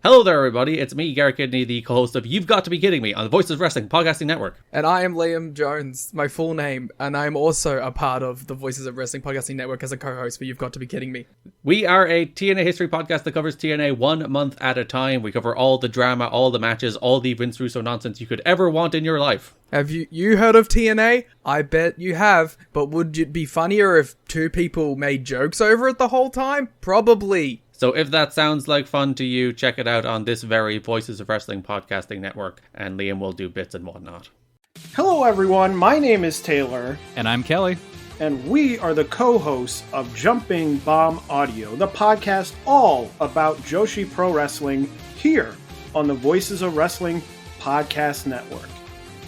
Hello there, everybody. It's me, Garrett Kidney, the co-host of You've Got to Be Kidding Me on the Voices of Wrestling Podcasting Network. And I am Liam Jones, my full name, and I'm also a part of the Voices of Wrestling Podcasting Network as a co-host for You've Got to Be Kidding Me. We are a TNA history podcast that covers TNA 1 month at a time. We cover all the drama, all the matches, all the Vince Russo nonsense you could ever want in your life. Have you heard of TNA? I bet you have, but would it be funnier if two people made jokes over it the whole time? Probably. So if that sounds like fun to you, check it out on this very Voices of Wrestling Podcasting Network, and Liam will do bits and whatnot. Hello everyone, my name is Taylor. And I'm Kelly. And we are the co-hosts of Jumping Bomb Audio, the podcast all about Joshi Pro Wrestling here on the Voices of Wrestling Podcast Network.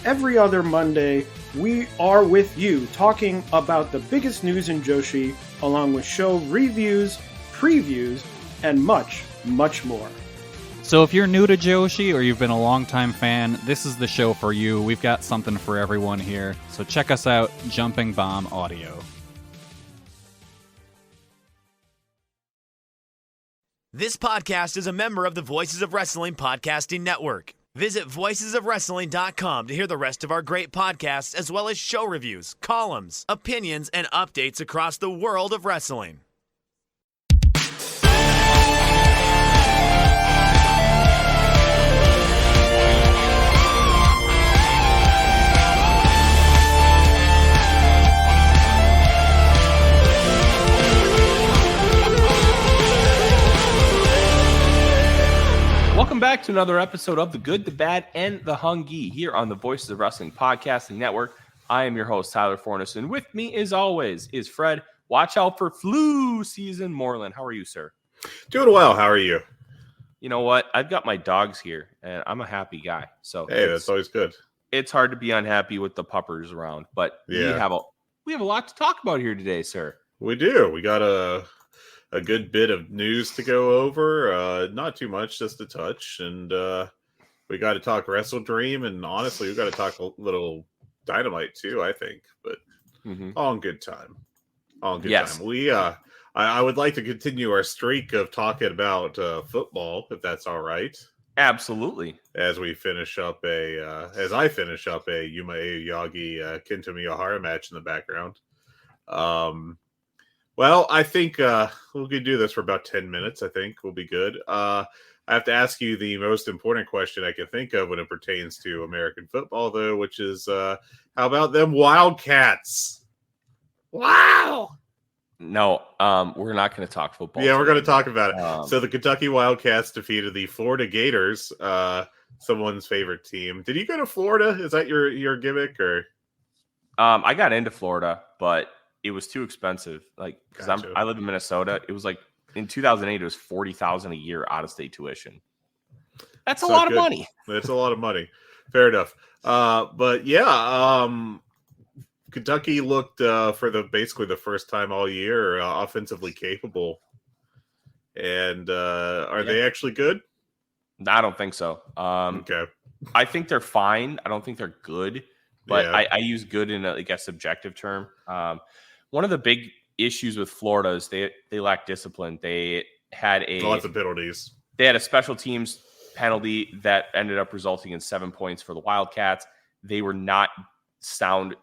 Every other Monday, we are with you talking about the biggest news in Joshi, along with show reviews, previews, and much, much more. So if you're new to Joshi or you've been a longtime fan, this is the show for you. We've got something for everyone here. So check us out, Jumping Bomb Audio. This podcast is a member of the Voices of Wrestling Podcasting Network. Visit voicesofwrestling.com to hear the rest of our great podcasts, as well as show reviews, columns, opinions, and updates across the world of wrestling. Welcome back to another episode of The Good, The Bad, and The Hungee here on the Voices of Wrestling Podcasting Network. I am your host, Tyler Fornes, and with me, as always, is Fred. Watch out for flu season, Moreland. How are you, sir? Doing well. How are you? You know what? I've got my dogs here, and I'm a happy guy. So hey, that's always good. It's hard to be unhappy with the puppers around, but yeah. we have a lot to talk about here today, sir. We do. We got a good bit of news to go over. Not too much, just a touch. And we got to talk Wrestle Dream. And honestly, we got to talk a little Dynamite too, I think. But all in good time. All in good time. We, I would like to continue our streak of talking about football, if that's all right. Absolutely. As I finish up a Yuma Aoyagi Kento Miyahara match in the background. Well, I think we can do this for about 10 minutes. I think we'll be good. I have to ask you the most important question I can think of when it pertains to American football, though, which is how about them Wildcats? Wow! No, we're not going to talk football. Yeah, we're going to talk about it. So the Kentucky Wildcats defeated the Florida Gators, someone's favorite team. Did you go to Florida? Is that your gimmick? Or I got into Florida, but it was too expensive. Like, because Gotcha. I live in Minnesota. It was like in 2008, it was $40,000 a year out of state tuition. That's a lot of money. That's a lot of money. Fair enough. But yeah, Kentucky looked for basically the first time all year offensively capable. And are they actually good? I don't think so. Okay. I think they're fine. I don't think they're good, but Yeah. I use good in a subjective term. One of the big issues with Florida is they lack discipline. They had Lots of penalties. They had a special teams penalty that ended up resulting in 7 points for the Wildcats. They were not sound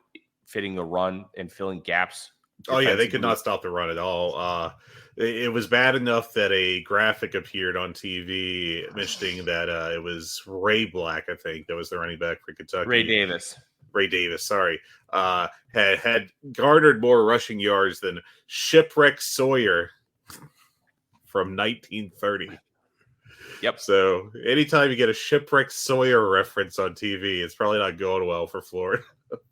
fitting the run and filling gaps. Oh, yeah, they could not stop the run at all. It was bad enough that a graphic appeared on TV mentioning that it was Ray Black, I think, that was the running back for Kentucky. Ray Davis, sorry, had garnered more rushing yards than Shipwreck Sawyer from 1930. Yep. So anytime you get a Shipwreck Sawyer reference on TV, it's probably not going well for Florida.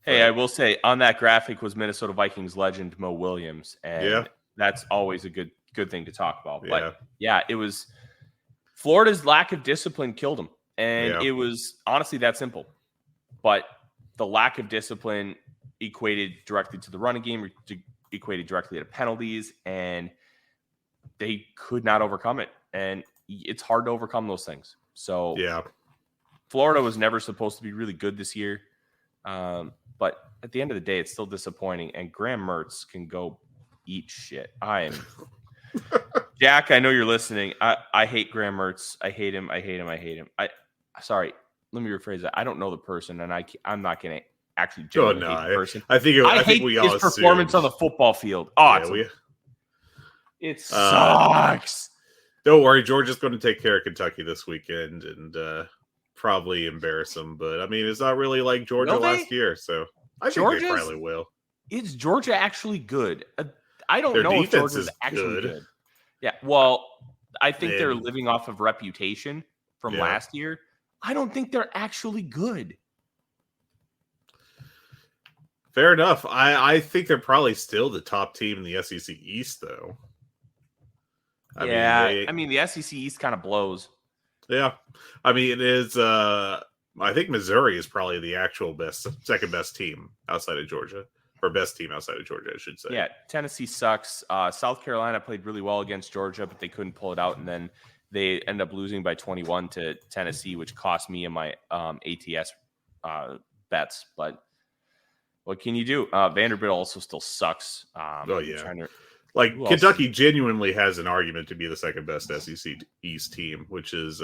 Hey, I will say on that graphic was Minnesota Vikings legend Mo Williams, and that's always a good thing to talk about. But yeah, it was Florida's lack of discipline killed them, and it was honestly that simple. But the lack of discipline equated directly to the running game, equated directly to penalties, and they could not overcome it. And it's hard to overcome those things. So Florida was never supposed to be really good this year. But at the end of the day, it's still disappointing. And Graham Mertz can go eat shit. I am Jack, I know you're listening. I hate Graham Mertz. I hate him. Sorry. Let me rephrase that. I don't know the person, and I'm not going to actually genuinely hate the person. I think we all his performance on the football field. Oh, it sucks. Don't worry, Georgia's going to take care of Kentucky this weekend and probably embarrass them. But I mean, it's not really like Georgia last year, so I think they probably will. Is Georgia actually good? I don't know if Georgia's actually good. Yeah, well, I think they're living off of reputation from last year. I don't think they're actually good. Fair enough. I think they're probably still the top team in the SEC East, though. I mean, the SEC East kind of blows. Yeah. I mean, it is. I think Missouri is probably the actual second best team outside of Georgia. Or best team outside of Georgia, I should say. Yeah, Tennessee sucks. South Carolina played really well against Georgia, but they couldn't pull it out, and then they end up losing by 21 to Tennessee, which cost me in my ATS bets. But what can you do? Vanderbilt also still sucks. Kentucky genuinely has an argument to be the second best SEC East team, which is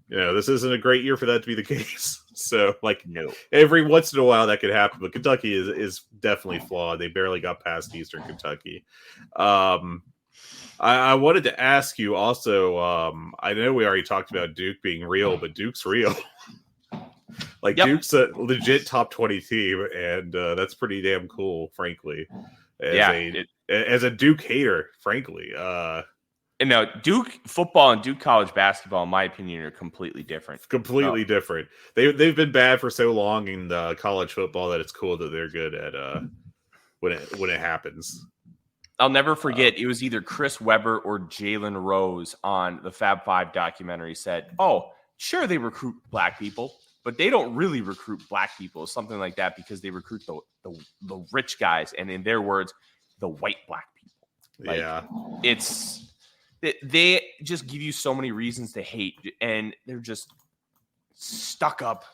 this isn't a great year for that to be the case. So, no. Every once in a while that could happen, but Kentucky is definitely flawed. They barely got past Eastern Kentucky. I wanted to ask you also, I know we already talked about Duke being real, but Duke's real. Duke's a legit top 20 team, and that's pretty damn cool, frankly. As a Duke hater, frankly. And now, Duke football and Duke college basketball, in my opinion, are completely different. Completely different. They've been bad for so long in college football that it's cool that they're good at when it happens. I'll never forget. It was either Chris Webber or Jalen Rose on the Fab Five documentary said, "Oh, sure, they recruit black people, but they don't really recruit black people," something like that, because they recruit the rich guys, and in their words, the white black people. They just give you so many reasons to hate, and they're just stuck up.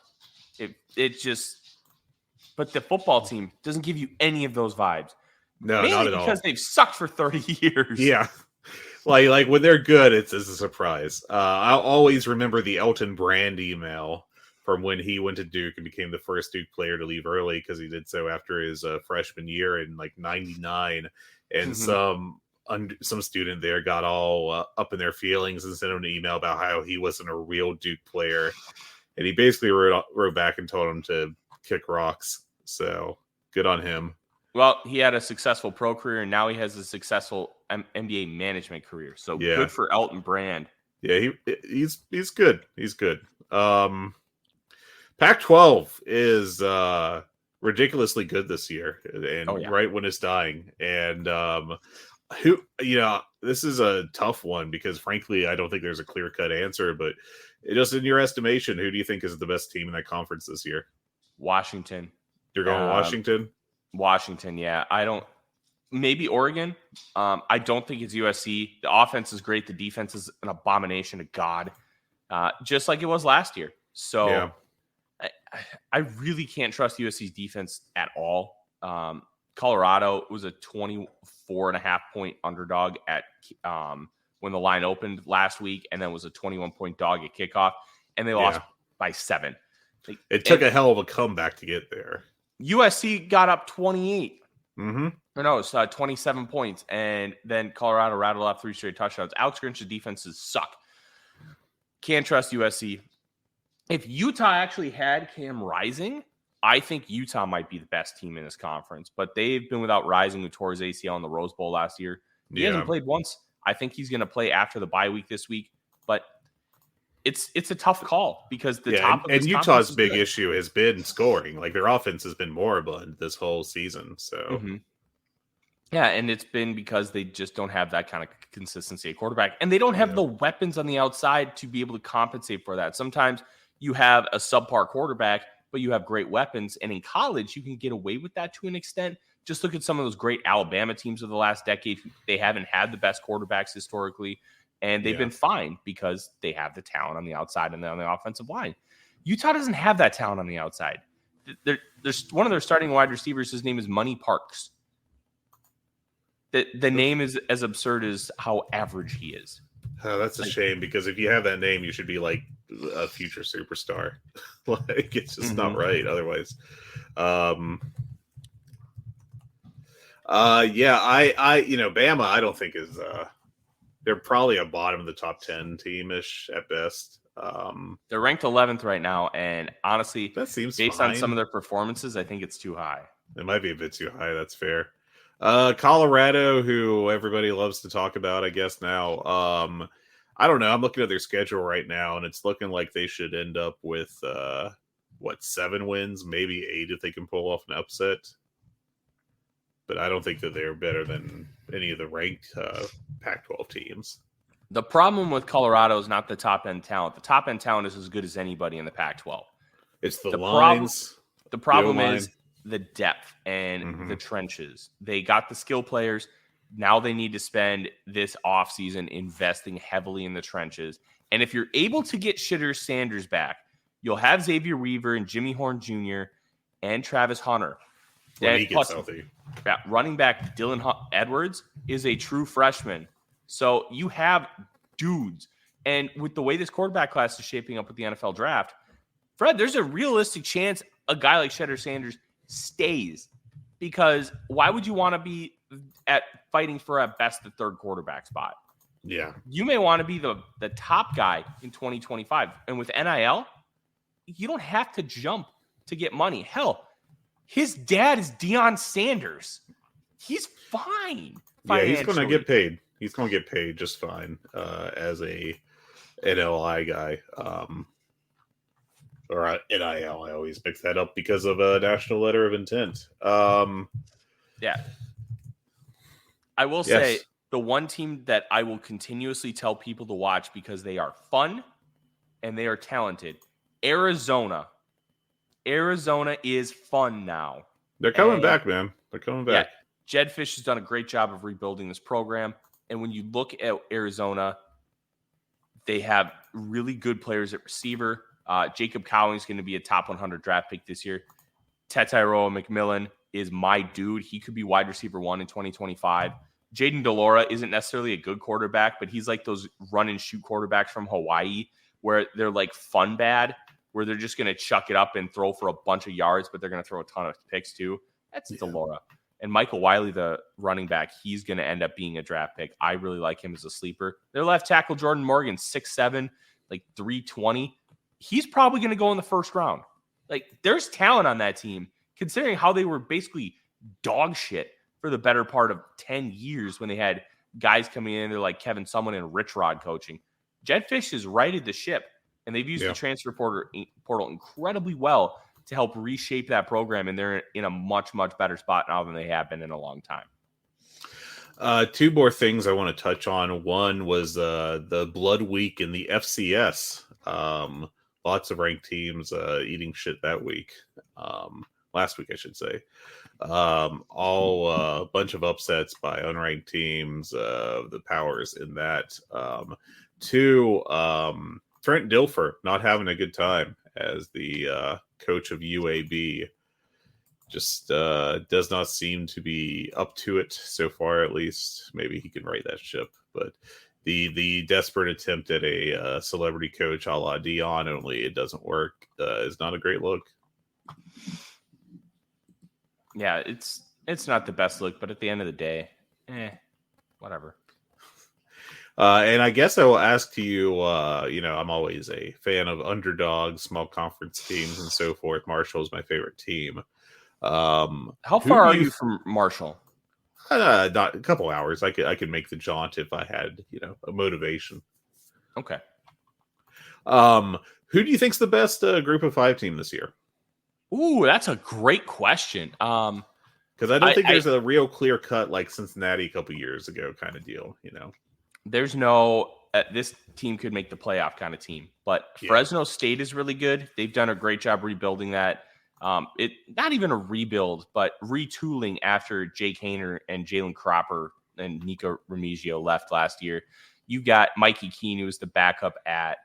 But the football team doesn't give you any of those vibes. No, mainly not at all. Because they've sucked for 30 years. Yeah. Like when they're good, it's a surprise. I'll always remember the Elton Brand email from when he went to Duke and became the first Duke player to leave early, because he did so after his freshman year in 99. And some student there got all up in their feelings and sent him an email about how he wasn't a real Duke player. And he basically wrote back and told him to kick rocks. So good on him. Well, he had a successful pro career, and now he has a successful NBA management career. So good for Elton Brand. Yeah, he's good. He's good. Pac-12 is ridiculously good this year, and right when it's dying. And this is a tough one because, frankly, I don't think there's a clear-cut answer. But just in your estimation, who do you think is the best team in that conference this year? Washington. You're going Washington? Washington, yeah. Maybe Oregon. I don't think it's USC. The offense is great. The defense is an abomination to God, just like it was last year. So I really can't trust USC's defense at all. Colorado was a 24.5-point underdog at when the line opened last week, and then was a 21-point dog at kickoff, and they lost by 7. It took a hell of a comeback to get there. USC got up 28. Mm-hmm. Or no, it's 27 points, and then Colorado rattled off 3 straight touchdowns. Alex Grinch's defenses suck. Can't trust USC. If Utah actually had Cam Rising, I think Utah might be the best team in this conference. But they've been without Rising, who tore his ACL in the Rose Bowl last year. He hasn't played once. I think he's going to play after the bye week this week. But it's a tough call because the top of this Utah's big issue has been scoring. Like, their offense has been moribund this whole season. So yeah, and it's been because they just don't have that kind of consistency at quarterback, and they don't have the weapons on the outside to be able to compensate for that. Sometimes you have a subpar quarterback, but you have great weapons, and in college you can get away with that to an extent. Just look at some of those great Alabama teams of the last decade. They haven't had the best quarterbacks historically, and they've been fine because they have the talent on the outside and on the offensive line. Utah doesn't have that talent on the outside. There's one of their starting wide receivers. His name is Money Parks. The name is as absurd as how average he is. Oh, that's a shame, because if you have that name, you should be like a future superstar. Like, it's just not right otherwise. Yeah, I Bama, I don't think is they're probably a bottom of the top 10 team-ish at best. They're ranked 11th right now, and honestly, that seems based fine. on some of their performances, I think it's too high. It might be a bit too high. That's fair. Colorado, who everybody loves to talk about, I guess now. I don't know. I'm looking at their schedule right now, and it's looking like they should end up with 7 wins, maybe 8 if they can pull off an upset. But I don't think that they're better than any of the ranked Pac-12 teams. The problem with Colorado is not the top-end talent. The top-end talent is as good as anybody in the Pac-12. It's the lines. The problem is the depth and the trenches. They got the skill players. Now they need to spend this offseason investing heavily in the trenches. And if you're able to get Shitter Sanders back, you'll have Xavier Weaver and Jimmy Horn Jr. and Travis Hunter. When he gets healthy. Running back Dylan Edwards is a true freshman. So you have dudes. And with the way this quarterback class is shaping up with the NFL draft, Fred, there's a realistic chance a guy like Shitter Sanders stays. Because why would you want to be at fighting for at best the third quarterback spot? Yeah. You may want to be the top guy in 2025. And with NIL, you don't have to jump to get money. Hell, his dad is Deion Sanders. He's fine. Yeah, he's going to get paid. He's going to get paid just fine as a NLI guy. Or NIL. I always mix that up because of a national letter of intent. Yeah. I will say the one team that I will continuously tell people to watch because they are fun and they are talented, Arizona. Arizona is fun now. They're coming back, man. They're coming back. Yeah, Jed Fish has done a great job of rebuilding this program. And when you look at Arizona, they have really good players at receiver. Jacob Cowling is going to be a top 100 draft pick this year. Tetairoa McMillan is my dude. He could be wide receiver 1 in 2025. Jaden Delora isn't necessarily a good quarterback, but he's like those run and shoot quarterbacks from Hawaii where they're like fun bad, where they're just going to chuck it up and throw for a bunch of yards, but they're going to throw a ton of picks too. That's Delora. And Michael Wiley, the running back, he's going to end up being a draft pick. I really like him as a sleeper. Their left tackle, Jordan Morgan, 6'7", like 320. He's probably going to go in the first round. Like, there's talent on that team, considering how they were basically dog shit for the better part of 10 years when they had guys coming in there like Kevin Sumlin and Rich Rod coaching. Jed Fish has righted the ship, and they've used the transfer portal incredibly well to help reshape that program, and they're in a much, much better spot now than they have been in a long time. 2 more things I want to touch on. One was the Blood Week in the FCS. Lots of ranked teams eating shit that week. Last week, I should say. All a bunch of upsets by unranked teams. The powers in that. 2, Trent Dilfer not having a good time as the coach of UAB. Just does not seem to be up to it so far, at least. Maybe he can right that ship. But the desperate attempt at a celebrity coach a la Dion, only it doesn't work, is not a great look. Yeah, it's not the best look, but at the end of the day, whatever. And I guess I will ask to you, I'm always a fan of underdogs, small conference teams, and so forth. Marshall is my favorite team. How far are you from Marshall? Not a couple hours. I could make the jaunt if I had, a motivation. Okay. Who do you think's the best group of 5 team this year? Ooh, that's a great question. Because I don't think there's a real clear cut like Cincinnati a couple years ago kind of deal. There's no this team could make the playoff kind of team, but Fresno State is really good. They've done a great job rebuilding that. It not even a rebuild, but retooling after Jake Hayner and Jalen Cropper and Nico Remigio left last year. You got Mikey Keene, who was the backup at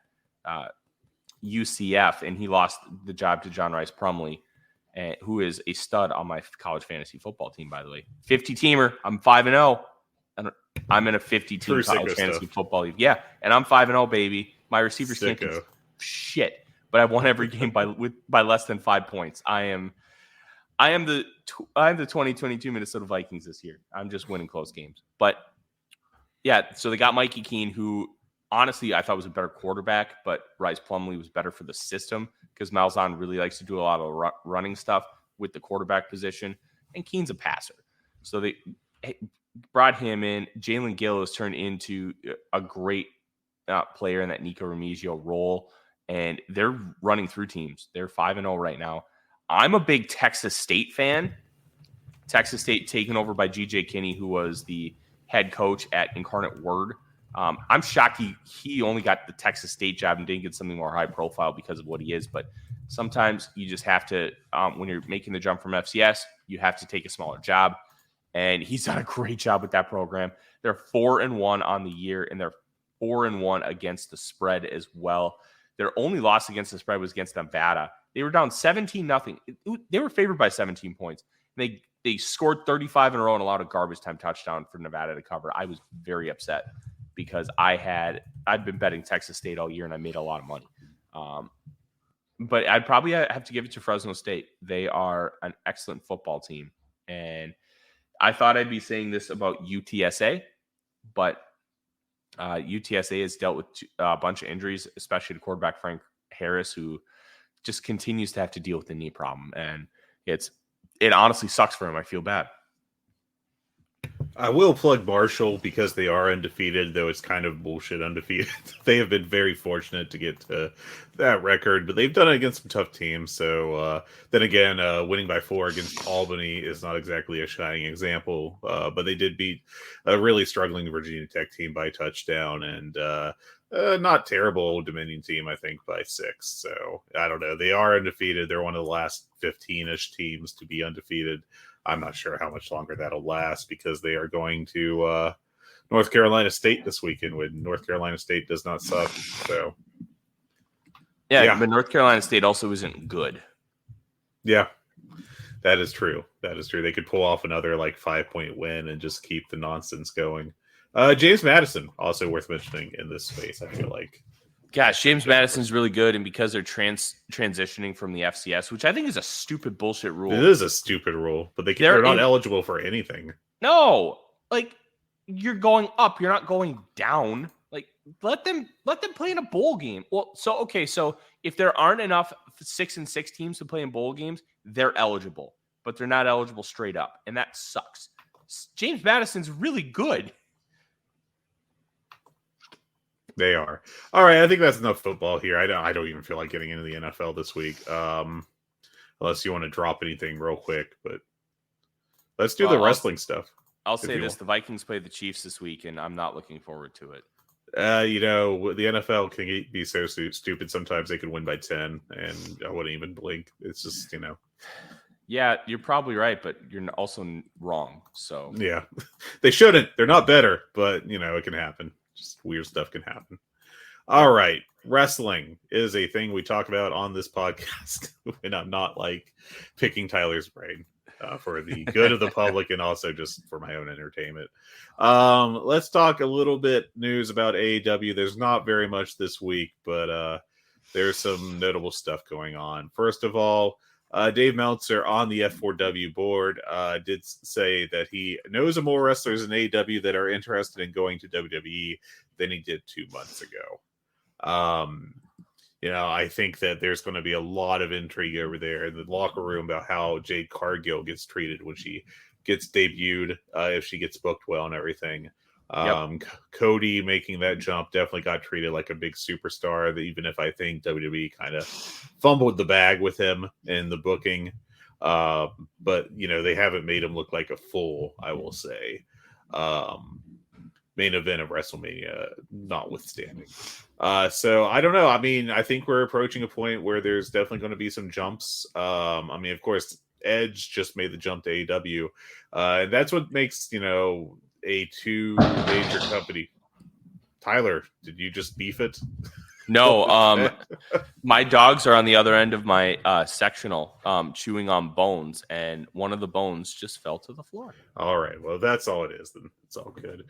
UCF, and he lost the job to John Rice Plumlee, who is a stud on my college fantasy football team, by the way. 50-teamer. I'm 5-0. I'm in a 50-team college fantasy football league. Yeah, and I'm 5-0, baby. My receivers can't do shit, but I won every game by less than 5 points. I am the 2022 Minnesota Vikings this year. I'm just winning close games. But yeah, so they got Mikey Keene, who honestly I thought was a better quarterback, but Rice Plumlee was better for the system because Malzahn really likes to do a lot of running stuff with the quarterback position, and Keene's a passer. So they brought him in. Jalen Gill has turned into a great player in that Nico Remigio role, and they're running through teams. They're 5-0 right now. I'm a big Texas State fan. Texas State taken over by G.J. Kinney, who was the head coach at Incarnate Word. I'm shocked he only got the Texas State job and didn't get something more high profile because of what he is. But sometimes you just have to, when you're making the jump from FCS, you have to take a smaller job. And he's done a great job with that program. They're 4-1 on the year, and they're 4-1 against the spread as well. Their only loss against the spread was against Nevada. They were down 17-0. They were favored by 17 points. They scored 35 in a row and allowed a garbage time touchdown for Nevada to cover. I was very upset because I'd been betting Texas State all year and I made a lot of money. But I'd probably have to give it to Fresno State. They are an excellent football team. And I thought I'd be saying this about UTSA, but UTSA has dealt with a bunch of injuries, especially to quarterback Frank Harris, who just continues to have to deal with the knee problem. And it honestly sucks for him. I feel bad. I will plug Marshall because they are undefeated, though it's kind of bullshit undefeated. They have been very fortunate to get to that record, but they've done it against some tough teams. So then again, winning by 4 against Albany is not exactly a shining example, but they did beat a really struggling Virginia Tech team by a touchdown and not terrible Dominion team, I think, by 6. So I don't know. They are undefeated. They're one of the last 15-ish teams to be undefeated. I'm not sure how much longer that'll last because they are going to North Carolina State this weekend when North Carolina State does not suck. So, yeah, but North Carolina State also isn't good. Yeah, that is true. That is true. They could pull off another 5-point win and just keep the nonsense going. James Madison, also worth mentioning in this space, I feel like. Gosh, James Madison's really good, and because they're transitioning from the FCS, which I think is a stupid bullshit rule. It is a stupid rule, but they're not eligible for anything. No, you're going up, you're not going down. Let them play in a bowl game. Well, so if there aren't enough 6-6 teams to play in bowl games, they're eligible, but they're not eligible straight up, and that sucks. James Madison's really good. They are. All right, I think that's enough football here. I don't even feel like getting into the NFL this week, unless you want to drop anything real quick. But let's do the wrestling stuff. I'll say this: the Vikings play the Chiefs this week, and I'm not looking forward to it. The NFL can be so stupid. Sometimes they can win by 10, and I wouldn't even blink. It's just Yeah, you're probably right, but you're also wrong. So yeah, they shouldn't. They're not better, but it can happen. Just weird stuff can happen. All right. Wrestling is a thing we talk about on this podcast. And I'm not picking Tyler's brain for the good of the public and also just for my own entertainment. Let's talk a little bit news about AEW. There's not very much this week, but there's some notable stuff going on. First of all, Dave Meltzer on the F4W board did say that he knows of more wrestlers in AEW that are interested in going to WWE than he did 2 months ago. I think that there's going to be a lot of intrigue over there in the locker room about how Jade Cargill gets treated when she gets debuted, if she gets booked well and everything. Cody making that jump definitely got treated like a big superstar, even if I think WWE kind of fumbled the bag with him in the booking. But they haven't made him look like a fool, I will say. Main event of WrestleMania notwithstanding. So I don't know. I mean, I think we're approaching a point where there's definitely going to be some jumps. Of course, Edge just made the jump to AEW. And that's what makes, a 2 major company. Tyler, did you just beef it? No, my dogs are on the other end of my sectional, chewing on bones, and one of the bones just fell to the floor. All right, well, that's all it is. Then it's all good.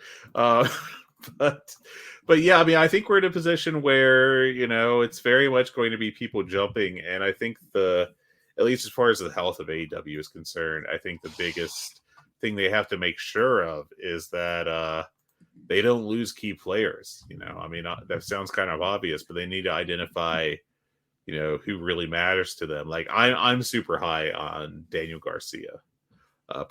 But yeah, I mean, I think we're in a position where it's very much going to be people jumping, and I think at least as far as the health of AEW is concerned, I think the biggest thing they have to make sure of is that they don't lose key players. I mean, that sounds kind of obvious, but they need to identify, who really matters to them. Like I'm super high on Daniel Garcia,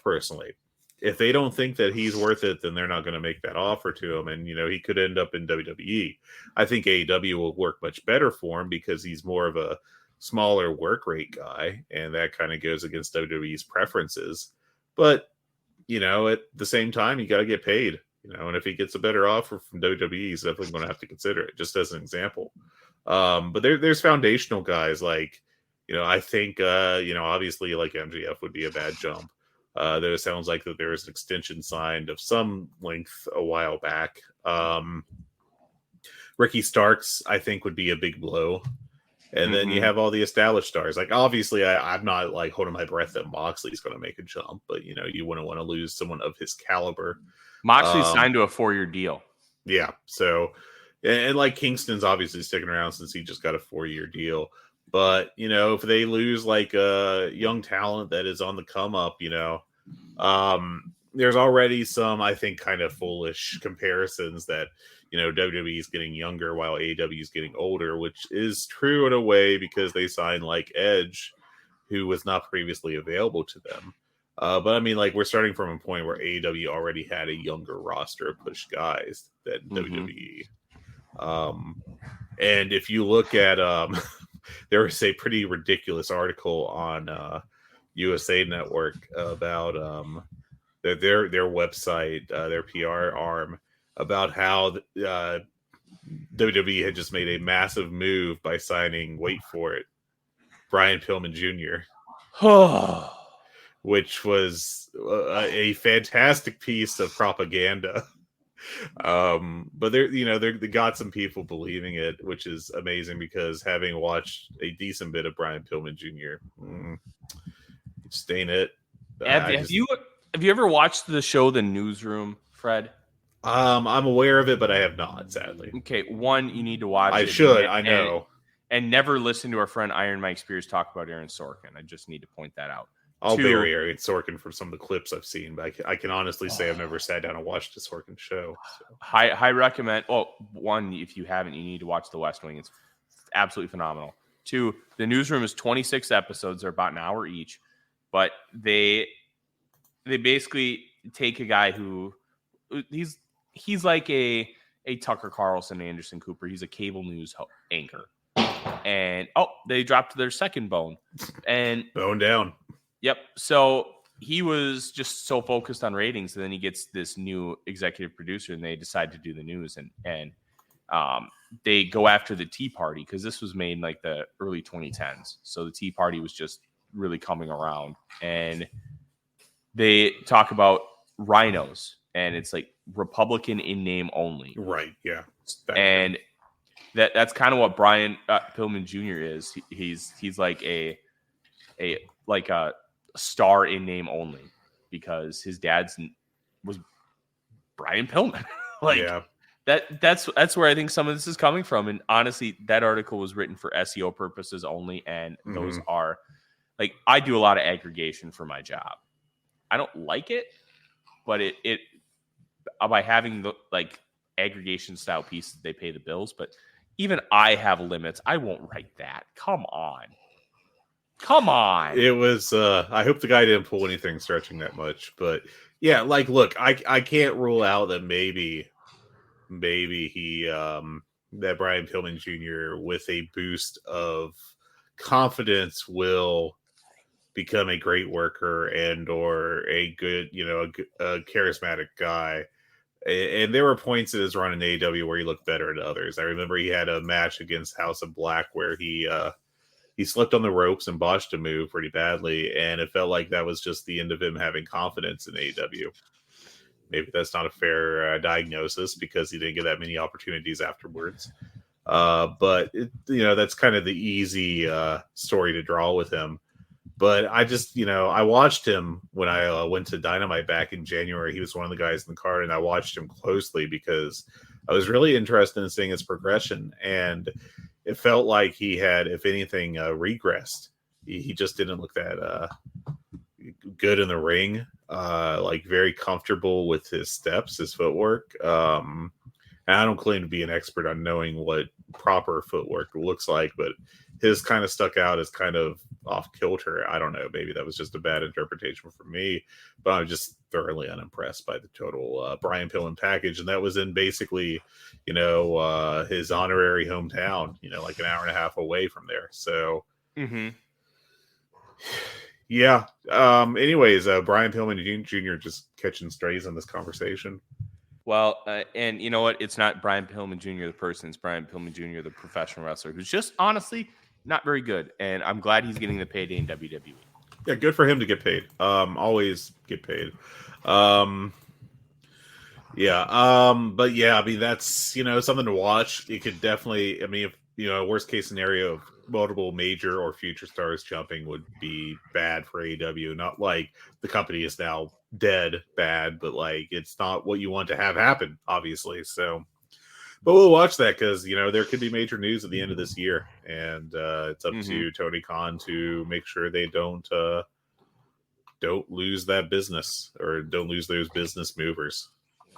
personally. If they don't think that he's worth it, then they're not going to make that offer to him. And, he could end up in WWE. I think AEW will work much better for him because he's more of a smaller work rate guy. And that kind of goes against WWE's preferences. But, at the same time, you got to get paid. And if he gets a better offer from WWE, he's definitely going to have to consider it, just as an example. But there's foundational guys like, I think, obviously like MJF would be a bad jump. Though it sounds like that there was an extension signed of some length a while back. Ricky Starks, I think, would be a big blow. And then you have all the established stars. Like, obviously, I'm not like holding my breath that Moxley's going to make a jump, but you wouldn't want to lose someone of his caliber. Moxley's signed to a 4-year deal. Yeah. So, and like Kingston's obviously sticking around since he just got a 4-year deal. But, if they lose like a young talent that is on the come up, there's already some, I think, kind of foolish comparisons that, WWE is getting younger while AEW is getting older, which is true in a way because they signed like Edge, who was not previously available to them. But I mean, like, we're starting from a point where AEW already had a younger roster of push guys than WWE. And if you look at, there was a pretty ridiculous article on USA Network about their website, their PR arm, about how WWE had just made a massive move by signing, wait for it, Brian Pillman Jr., which was a fantastic piece of propaganda. But they got some people believing it, which is amazing because having watched a decent bit of Brian Pillman Jr., just ain't it. Have you ever watched the show The Newsroom, Fred? I'm aware of it, but I have not, sadly. Okay, one, you need to watch it. I should, I know. And never listen to our friend Iron Mike Spears talk about Aaron Sorkin. I just need to point that out. I'll bury Aaron Sorkin from some of the clips I've seen, but I can honestly say I've never sat down and watched a Sorkin show. So. High recommend. Well, one, if you haven't, you need to watch The West Wing. It's absolutely phenomenal. Two, The Newsroom is 26 episodes. They're about an hour each. But they basically take a guy who he's like a Tucker Carlson, Anderson Cooper. He's a cable news anchor. And they dropped their second bone. And bone down. Yep. So he was just so focused on ratings, and then he gets this new executive producer, and they decide to do the news, and they go after the Tea Party because this was made in like the early 2010s. So the Tea Party was just really coming around, and they talk about rhinos, and it's like Republican in name only. Right. Yeah. And that's kind of what Brian Pillman Jr. is. He's like a star in name only because his dad's was Brian Pillman. That's where I think some of this is coming from. And honestly, that article was written for SEO purposes only. And those are like, I do a lot of aggregation for my job. I don't like it, but it by having the like aggregation style piece, they pay the bills. But even I have limits. I won't write that. Come on. It was, I hope the guy didn't pull anything stretching that much, but yeah, like, look, I can't rule out that maybe he, that Brian Pillman Jr. with a boost of confidence will become a great worker and, or a good, a charismatic guy. And there were points in his run in AEW where he looked better than others. I remember he had a match against House of Black where he slipped on the ropes and botched a move pretty badly, and it felt like that was just the end of him having confidence in AEW. Maybe that's not a fair diagnosis because he didn't get that many opportunities afterwards. But that's kind of the easy story to draw with him. But I just, I watched him when I went to Dynamite back in January. He was one of the guys in the card, and I watched him closely because I was really interested in seeing his progression. And it felt like he had, if anything, regressed. He just didn't look that good in the ring, like very comfortable with his steps, his footwork. And I don't claim to be an expert on knowing what proper footwork looks like, but his kind of stuck out as kind of off kilter. I don't know. Maybe that was just a bad interpretation for me, but I'm just thoroughly unimpressed by the total Brian Pillman package. And that was in basically, his honorary hometown, like an hour and a half away from there. So, yeah. Anyways, Brian Pillman Jr. just catching strays on this conversation. Well, and you know what? It's not Brian Pillman Jr. the person. It's Brian Pillman Jr. the professional wrestler, who's just honestly not very good. And I'm glad he's getting the payday in WWE. Yeah, good for him to get paid. Always get paid. But yeah, I mean, that's, something to watch. It could definitely, if, worst case scenario of multiple major or future stars jumping would be bad for AEW. Not like the company is now dead bad, but like it's not what you want to have happen, obviously. So, but we'll watch that because there could be major news at the end of this year, and it's up to Tony Khan to make sure they don't lose that business or don't lose those business movers.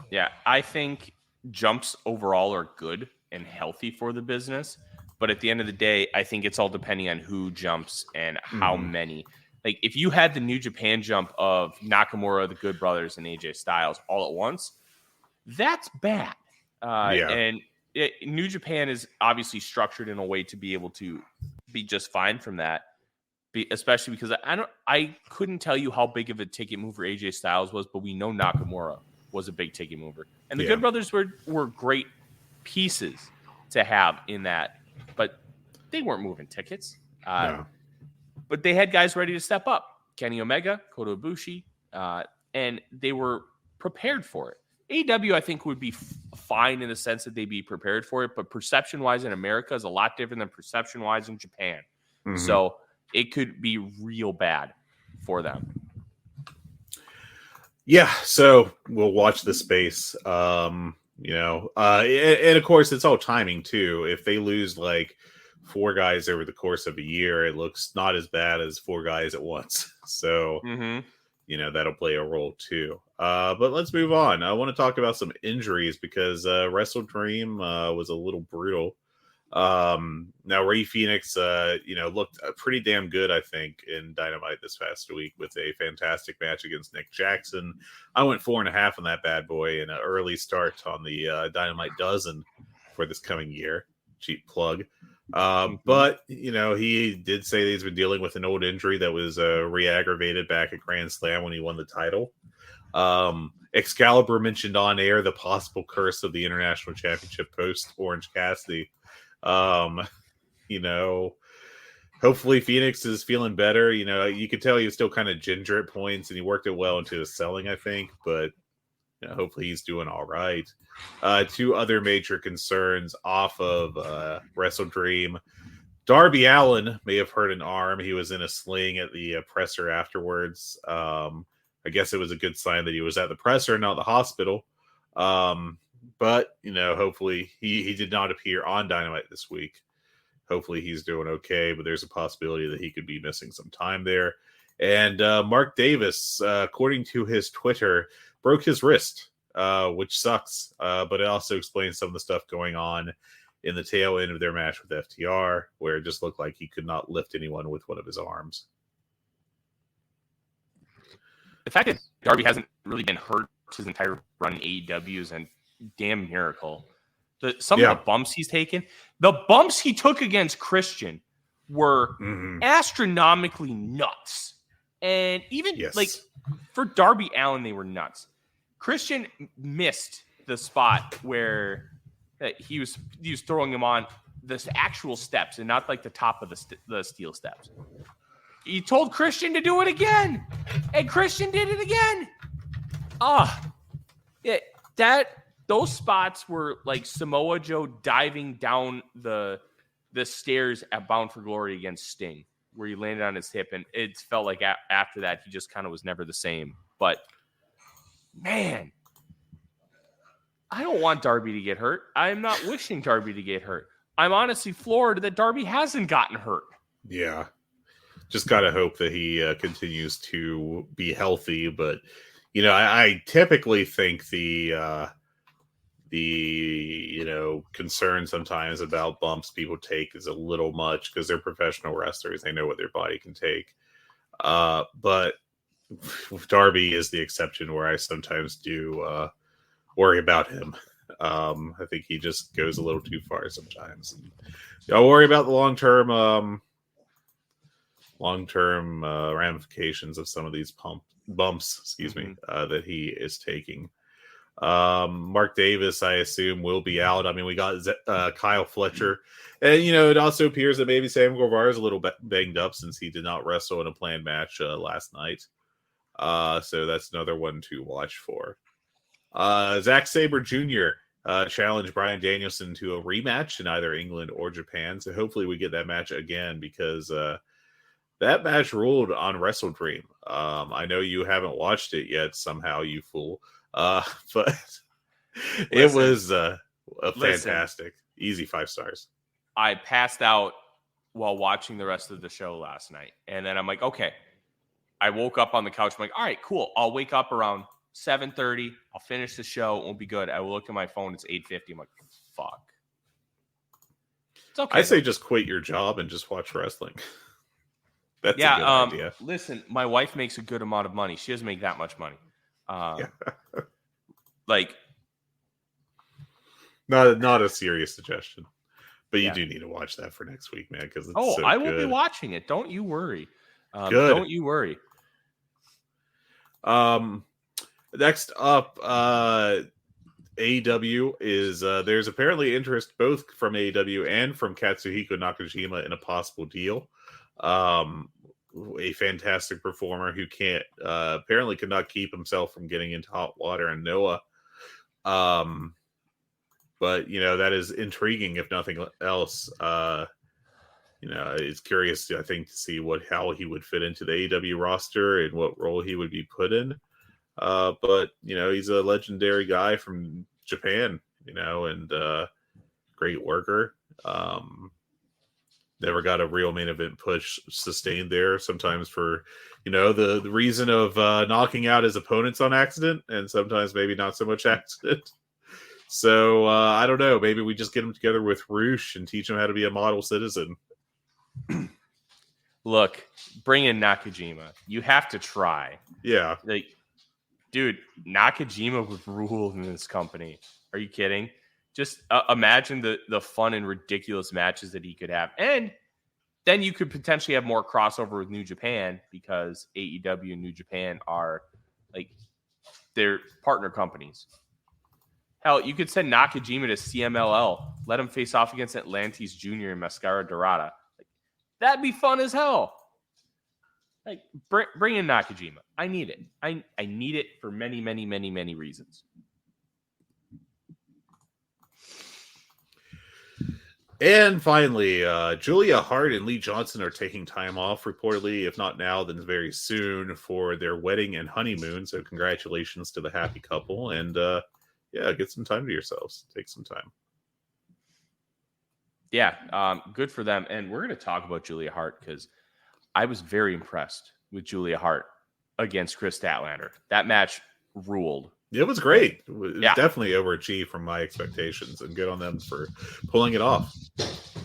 Yeah, I think jumps overall are good and healthy for the business, but at the end of the day, I think it's all depending on who jumps and how many. Like, if you had the New Japan jump of Nakamura, the Good Brothers, and AJ Styles all at once, that's bad. And New Japan is obviously structured in a way to be able to be just fine from that, especially because I couldn't tell you how big of a ticket mover AJ Styles was, but we know Nakamura was a big ticket mover. And the Good Brothers were great pieces to have in that, but they weren't moving tickets. No. But they had guys ready to step up. Kenny Omega, Kota Ibushi, and they were prepared for it. AEW, I think, would be fine in the sense that they'd be prepared for it, but perception-wise in America is a lot different than perception-wise in Japan. So it could be real bad for them. Yeah, so we'll watch the space. And of course, it's all timing, too. If they lose, like, 4 guys over the course of a year, it looks not as bad as 4 guys at once. So, that'll play a role too. But let's move on. I want to talk about some injuries because Wrestle Dream was a little brutal. Now Ray Phoenix, looked pretty damn good, I think, in Dynamite this past week with a fantastic match against Nick Jackson. I went 4.5 on that bad boy and an early start on the Dynamite dozen for this coming year. Cheap plug. But he did say that he's been dealing with an old injury that was re-aggravated back at Grand Slam when he won the title. Excalibur mentioned on air the possible curse of the International Championship post Orange Cassidy. Hopefully Phoenix is feeling better. You could tell he was still kind of ginger at points and he worked it well into his selling, I think, but hopefully he's doing all right. 2 other major concerns off of Wrestle Dream. Darby Allin may have hurt an arm. He was in a sling at the presser afterwards. I guess it was a good sign that he was at the presser, not the hospital. But, hopefully he did not appear on Dynamite this week. Hopefully he's doing okay, but there's a possibility that he could be missing some time there. And Mark Davis, according to his Twitter, broke his wrist, which sucks. But it also explains some of the stuff going on in the tail end of their match with FTR, where it just looked like he could not lift anyone with one of his arms. The fact that Darby hasn't really been hurt his entire run in AEW is a damn miracle. Some of the bumps he's taken, the bumps he took against Christian were astronomically nuts. And even like for Darby Allin, they were nuts. Christian missed the spot where he was throwing him on the actual steps and not like the top of the steel steps. He told Christian to do it again, and Christian did it again. those spots were like Samoa Joe diving down the stairs at Bound for Glory against Sting, where he landed on his hip, and it felt like after that he just kind of was never the same. But man, I don't want Darby to get hurt. I'm not wishing Darby to get hurt. I'm honestly floored that Darby hasn't gotten hurt. Yeah. Just got to hope that he continues to be healthy. But, I typically think the concern sometimes about bumps people take is a little much because they're professional wrestlers. They know what their body can take. But Darby is the exception where I sometimes do worry about him. I think he just goes a little too far sometimes. I'll worry about the long-term ramifications of some of these bumps, that he is taking. Mark Davis, I assume, will be out. I mean, we got Kyle Fletcher. And, it also appears that maybe Sam Guevara is a little banged up since he did not wrestle in a planned match last night. So that's another one to watch for. Zack Sabre Jr. Challenged Bryan Danielson to a rematch in either England or Japan. So hopefully we get that match again because that match ruled on Wrestle Dream. I know you haven't watched it yet somehow, you fool. But it was a fantastic, easy 5 stars. I passed out while watching the rest of the show last night. And then I'm like, okay. I woke up on the couch. I'm like, all right, cool. I'll wake up around 7:30. I'll finish the show. It won't be good. I will look at my phone. It's 8:50. I'm like, fuck. It's okay. I say just quit your job and just watch wrestling. That's a good idea. Listen, my wife makes a good amount of money. She doesn't make that much money. Like, not a serious suggestion, but you do need to watch that for next week, man. Because I will be watching it. Don't you worry. Good. Don't you worry. Next up, AEW is there's apparently interest both from AEW and from Katsuhiko Nakajima in a possible deal. A fantastic performer who can't apparently could not keep himself from getting into hot water in Noah. But that is intriguing if nothing else. It's curious, I think, to see how he would fit into the AEW roster and what role he would be put in. But he's a legendary guy from Japan, and great worker. Never got a real main event push sustained there. Sometimes for, the reason of knocking out his opponents on accident, and sometimes maybe not so much accident. So I don't know. Maybe we just get him together with Roosh and teach him how to be a model citizen. Look, bring in Nakajima. You have to try. Yeah. Like, dude, Nakajima would rule in this company. Are you kidding? Just imagine the fun and ridiculous matches that he could have. And then you could potentially have more crossover with New Japan because AEW and New Japan are like they're partner companies. Hell, you could send Nakajima to CMLL, let him face off against Atlantis Jr. and Mascara Dorada. Like, that'd be fun as hell. Like, bring in Nakajima. I need it. I need it for many, many, many, many reasons. And finally, Julia Hart and Lee Johnson are taking time off, reportedly, if not now, then very soon, for their wedding and honeymoon. So congratulations to the happy couple. And get some time to yourselves. Take some time. Yeah, good for them. And we're going to talk about Julia Hart because I was very impressed with Julia Hart against Chris Statlander. That match ruled. It was great. It was definitely overachieved from my expectations, and good on them for pulling it off.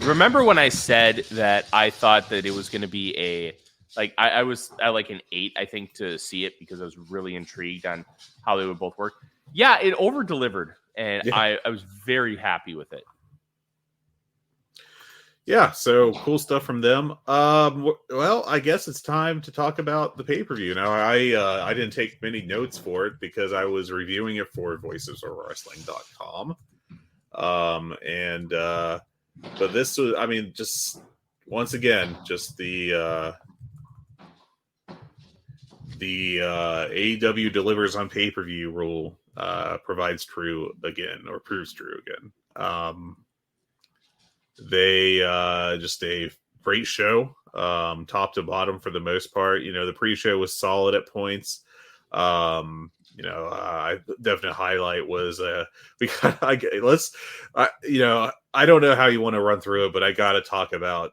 Remember when I said that I thought that it was going to be I was at like an 8, I think, to see it because I was really intrigued on how they would both work. Yeah, it over-delivered, and I was very happy with it. Yeah, so cool stuff from them. Well, I guess it's time to talk about the pay-per-view. Now, I didn't take many notes for it because I was reviewing it for voicesofwrestling.com. But this was, just once again, just the AEW delivers on pay-per-view rule proves true again. They just a great show, top to bottom for the most part. The pre-show was solid at points. Definite highlight was I don't know how you want to run through it, but I got to talk about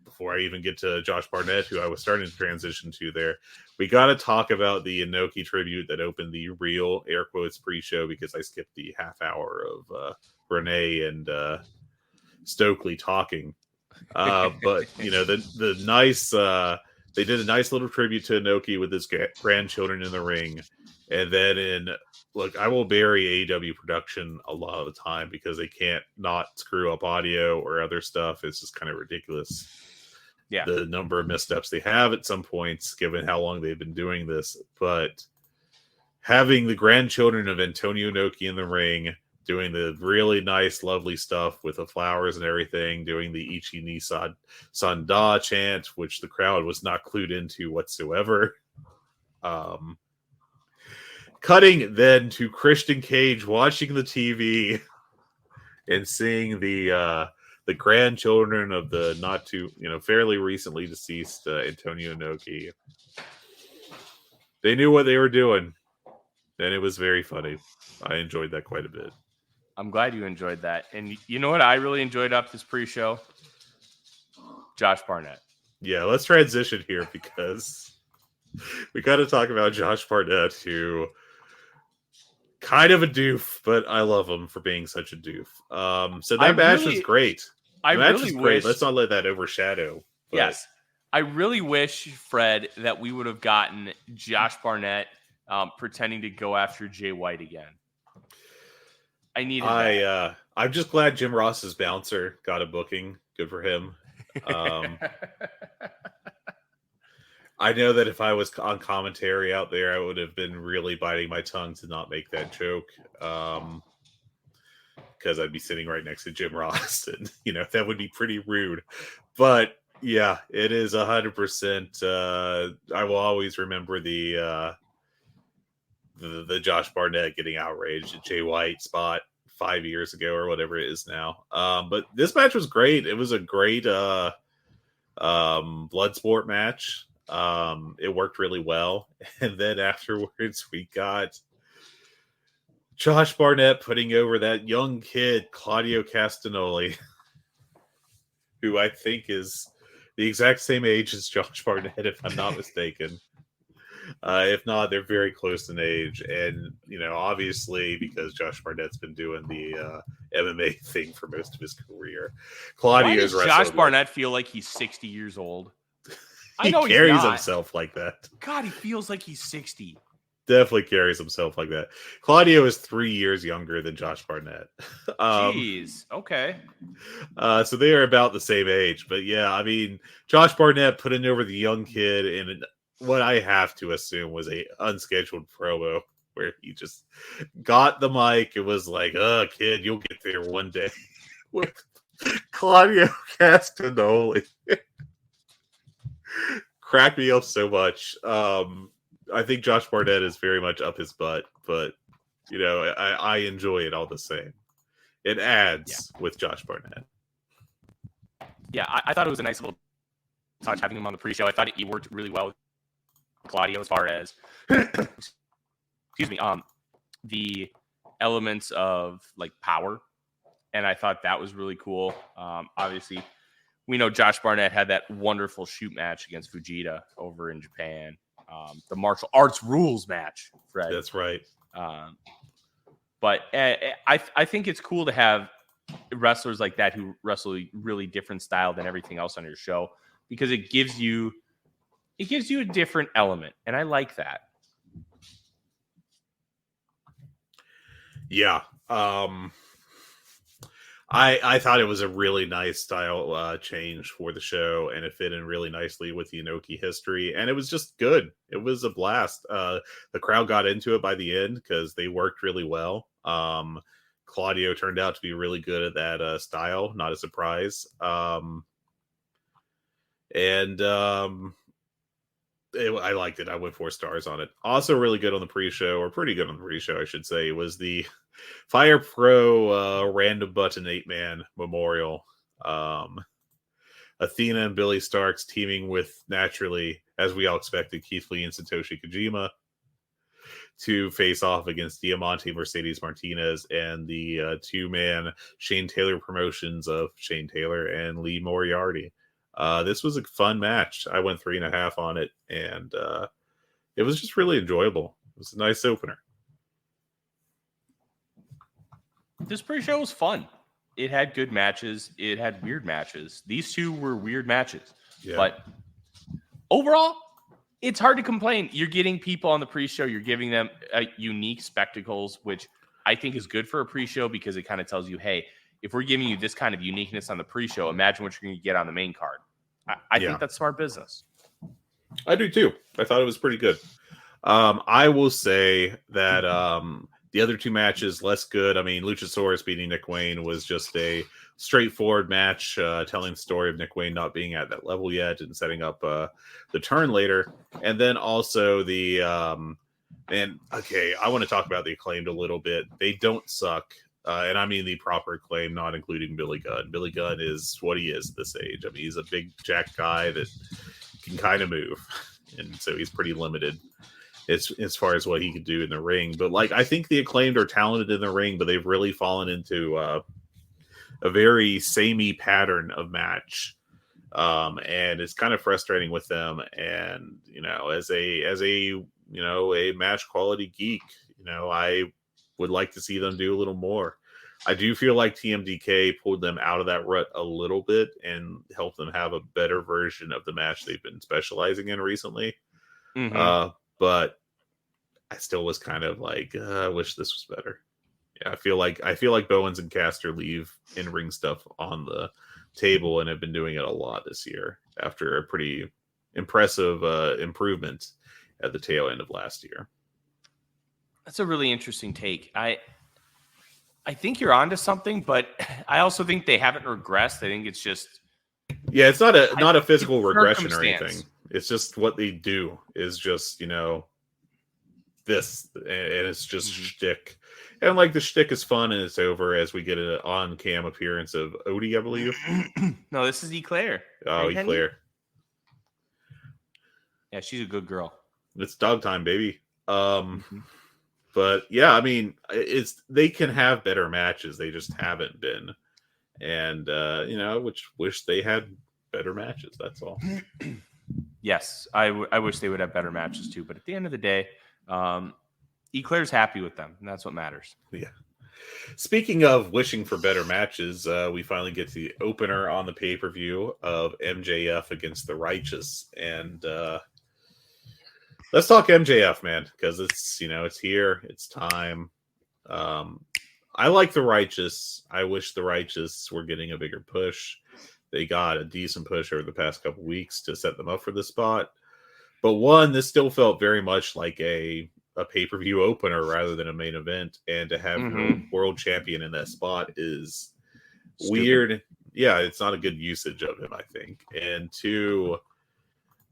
before I even get to Josh Barnett, who I was starting to transition to there. We got to talk about the Inoki tribute that opened the real air quotes pre-show, because I skipped the half hour of Renee and Stokely talking. But the nice they did a nice little tribute to Inoki with his grandchildren in the ring. And then I will bury AEW production a lot of the time because they can't not screw up audio or other stuff. It's just kind of ridiculous. Yeah. The number of missteps they have at some points, given how long they've been doing this. But having the grandchildren of Antonio Inoki in the ring, doing the really nice, lovely stuff with the flowers and everything, doing the Ichi ni Sanda chant, which the crowd was not clued into whatsoever. Cutting then to Christian Cage watching the TV and seeing the grandchildren of the fairly recently deceased Antonio Inoki. They knew what they were doing, and it was very funny. I enjoyed that quite a bit. I'm glad you enjoyed that. And you know what I really enjoyed up this pre-show? Josh Barnett. Yeah, let's transition here because we got to talk about Josh Barnett, who kind of a doof, but I love him for being such a doof. So that match was great. Great. Let's not let that overshadow. But... Yes. I really wish, Fred, that we would have gotten Josh Barnett pretending to go after Jay White again. I needed that. I'm just glad Jim Ross's bouncer got a booking. Good for him. I know that if I was on commentary out there, I would have been really biting my tongue to not make that joke. Because I'd be sitting right next to Jim Ross, and that would be pretty rude. But yeah, it is 100%. I will always remember the Josh Barnett getting outraged at Jay White spot 5 years ago or whatever it is now. But this match was great. It was a great blood sport match. It worked really well. And then afterwards we got Josh Barnett putting over that young kid, Claudio Castagnoli, who I think is the exact same age as Josh Barnett, if I'm not mistaken. If not, they're very close in age. And, obviously, because Josh Barnett's been doing the MMA thing for most of his career. Why does Josh Barnett feel like he's 60 years old? He carries himself like that. God, he feels like he's 60. Definitely carries himself like that. Claudio is 3 years younger than Josh Barnett. Jeez. Okay. So they are about the same age. But yeah, I mean, Josh Barnett putting over the young kid in what I have to assume was a unscheduled promo where he just got the mic. It was like, kid, you'll get there one day. With Claudio Castagnoli. Cracked me up so much. I think Josh Barnett is very much up his butt, but I enjoy it all the same. It adds with Josh Barnett. Yeah, I thought it was a nice little touch having him on the pre-show. I thought he worked really well with Claudio as far as excuse me, the elements of like power, and I thought that was really cool. Obviously, we know Josh Barnett had that wonderful shoot match against Fujita over in Japan. The martial arts rules match, Fred. That's right. But I think it's cool to have wrestlers like that who wrestle a really different style than everything else on your show, because it gives you a different element, and I like that. Yeah. I thought it was a really nice style change for the show, and it fit in really nicely with the Inoki history, and it was just good. It was a blast. The crowd got into it by the end because they worked really well. Claudio turned out to be really good at that style, not a surprise. I liked it. I went 4 stars on it. Also really good on the pre-show, or pretty good on the pre-show, I should say, was the Fire Pro Random Button 8-man Memorial. Athena and Billy Starks teaming with, naturally, as we all expected, Keith Lee and Satoshi Kojima to face off against Diamante, Mercedes Martinez, and the 2-man Shane Taylor promotions of Shane Taylor and Lee Moriarty. This was a fun match. I went 3.5 on it, and it was just really enjoyable. It was a nice opener. This pre-show was fun. It had good matches. It had weird matches. These two were weird matches. Yeah. But overall, it's hard to complain. You're getting people on the pre-show. You're giving them unique spectacles, which I think is good for a pre-show because it kind of tells you, hey, if we're giving you this kind of uniqueness on the pre-show, imagine what you're going to get on the main card. I think that's smart business. I do too. I thought it was pretty good. I will say that the other 2 matches, less good. I mean, Luchasaurus beating Nick Wayne was just a straightforward match, telling the story of Nick Wayne not being at that level yet and setting up the turn later. And then also the I want to talk about the Acclaimed a little bit. They don't suck. And I mean the proper Acclaim, not including Billy Gunn. Billy Gunn is what he is at this age. I mean, he's a big jack guy that can kind of move. And so he's pretty limited as far as what he could do in the ring. But, like, I think the Acclaimed are talented in the ring, but they've really fallen into a very samey pattern of match. And it's kind of frustrating with them. And, as a match quality geek, I would like to see them do a little more. I do feel like TMDK pulled them out of that rut a little bit and helped them have a better version of the match they've been specializing in recently. Mm-hmm. But I still was kind of like, I wish this was better. Yeah, I feel like Bowens and Caster leave in-ring stuff on the table and have been doing it a lot this year after a pretty impressive improvement at the tail end of last year. That's a really interesting take. I think you're onto something, but I also think they haven't regressed. I think it's just it's not a physical regression or anything. It's just what they do is just this, and it's just shtick. And like the shtick is fun, and it's over as we get an on-cam appearance of Odie, I believe. No, this is Eclair. Oh, right, Eclair. Yeah, she's a good girl. It's dog time, baby. But yeah, I mean, they can have better matches. They just haven't been. And, wish they had better matches. That's all. Yes, I wish they would have better matches too. But at the end of the day, Eclair's happy with them, and that's what matters. Yeah. Speaking of wishing for better matches, we finally get to the opener on the pay-per-view of MJF against the Righteous. And, let's talk MJF, man, because it's here, it's time. I like the Righteous. I wish the Righteous were getting a bigger push. They got a decent push over the past couple weeks to set them up for this spot. But this still felt very much like a pay-per-view opener rather than a main event. And to have your world champion in that spot is weird. Yeah, it's not a good usage of him, I think. And 2,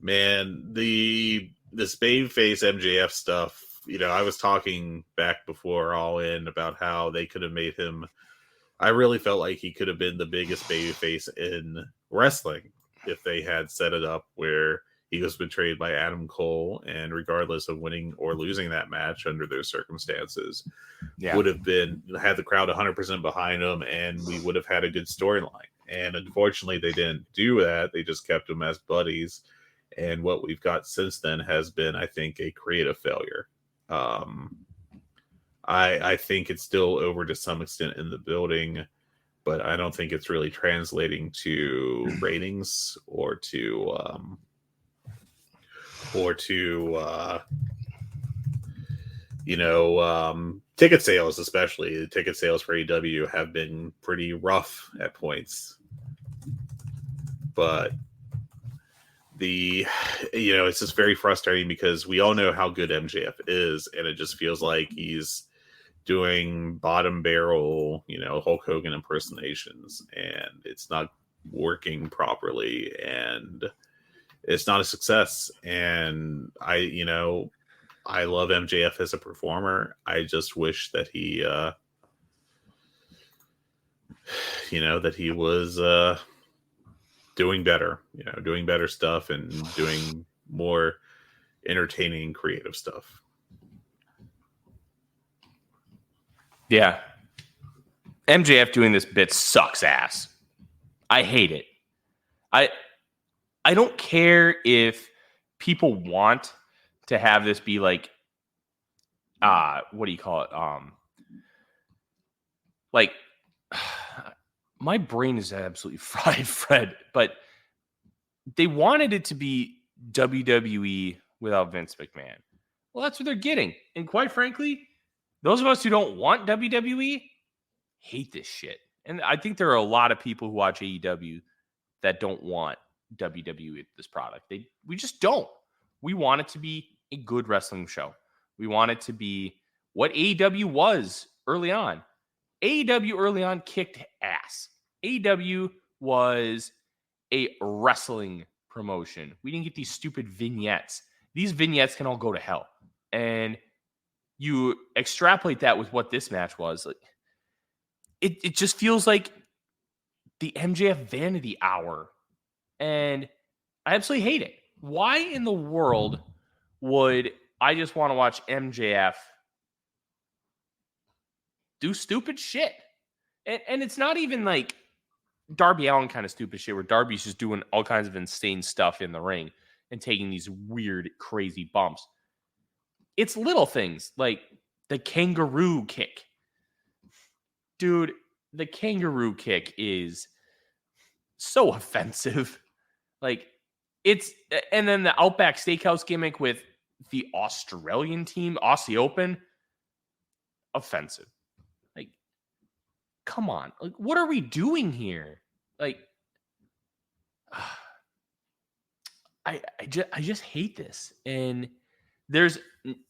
man, this babyface MJF stuff, I was talking back before All In about how they could have made him. I really felt like he could have been the biggest babyface in wrestling if they had set it up where he was betrayed by Adam Cole, and regardless of winning or losing that match under those circumstances, would have had the crowd 100% behind him, and we would have had a good storyline. And unfortunately, they didn't do that. They just kept him as buddies. And what we've got since then has been, I think, a creative failure. I think it's still over to some extent in the building, but I don't think it's really translating to ratings or to ticket sales, especially. The ticket sales for AEW have been pretty rough at points. But it's just very frustrating because we all know how good MJF is, and it just feels like he's doing bottom barrel, Hulk Hogan impersonations, and it's not working properly. And it's not a success. And I love MJF as a performer. I just wish that he, that he was doing better, doing better stuff and doing more entertaining, creative stuff. Yeah. MJF doing this bit sucks ass. I hate it. I don't care if people want to have this be like, what do you call it? Like, my brain is absolutely fried, Fred, but they wanted it to be WWE without Vince McMahon. Well, that's what they're getting. And quite frankly, those of us who don't want WWE hate this shit. And I think there are a lot of people who watch AEW that don't want WWE with this product. We just don't. We want it to be a good wrestling show. We want it to be what AEW was early on. AEW early on kicked ass. AEW was a wrestling promotion. We didn't get these stupid vignettes. These vignettes can all go to hell. And you extrapolate that with what this match was. Like, it just feels like the MJF vanity hour. And I absolutely hate it. Why in the world would I just want to watch MJF do stupid shit? And it's not even like Darby Allin kind of stupid shit where Darby's just doing all kinds of insane stuff in the ring and taking these weird, crazy bumps. It's little things like the kangaroo kick. Dude, the kangaroo kick is so offensive. Like, and then the Outback Steakhouse gimmick with the Australian team, Aussie Open, offensive. Like, come on. Like, what are we doing here? Like, I just hate this. And there's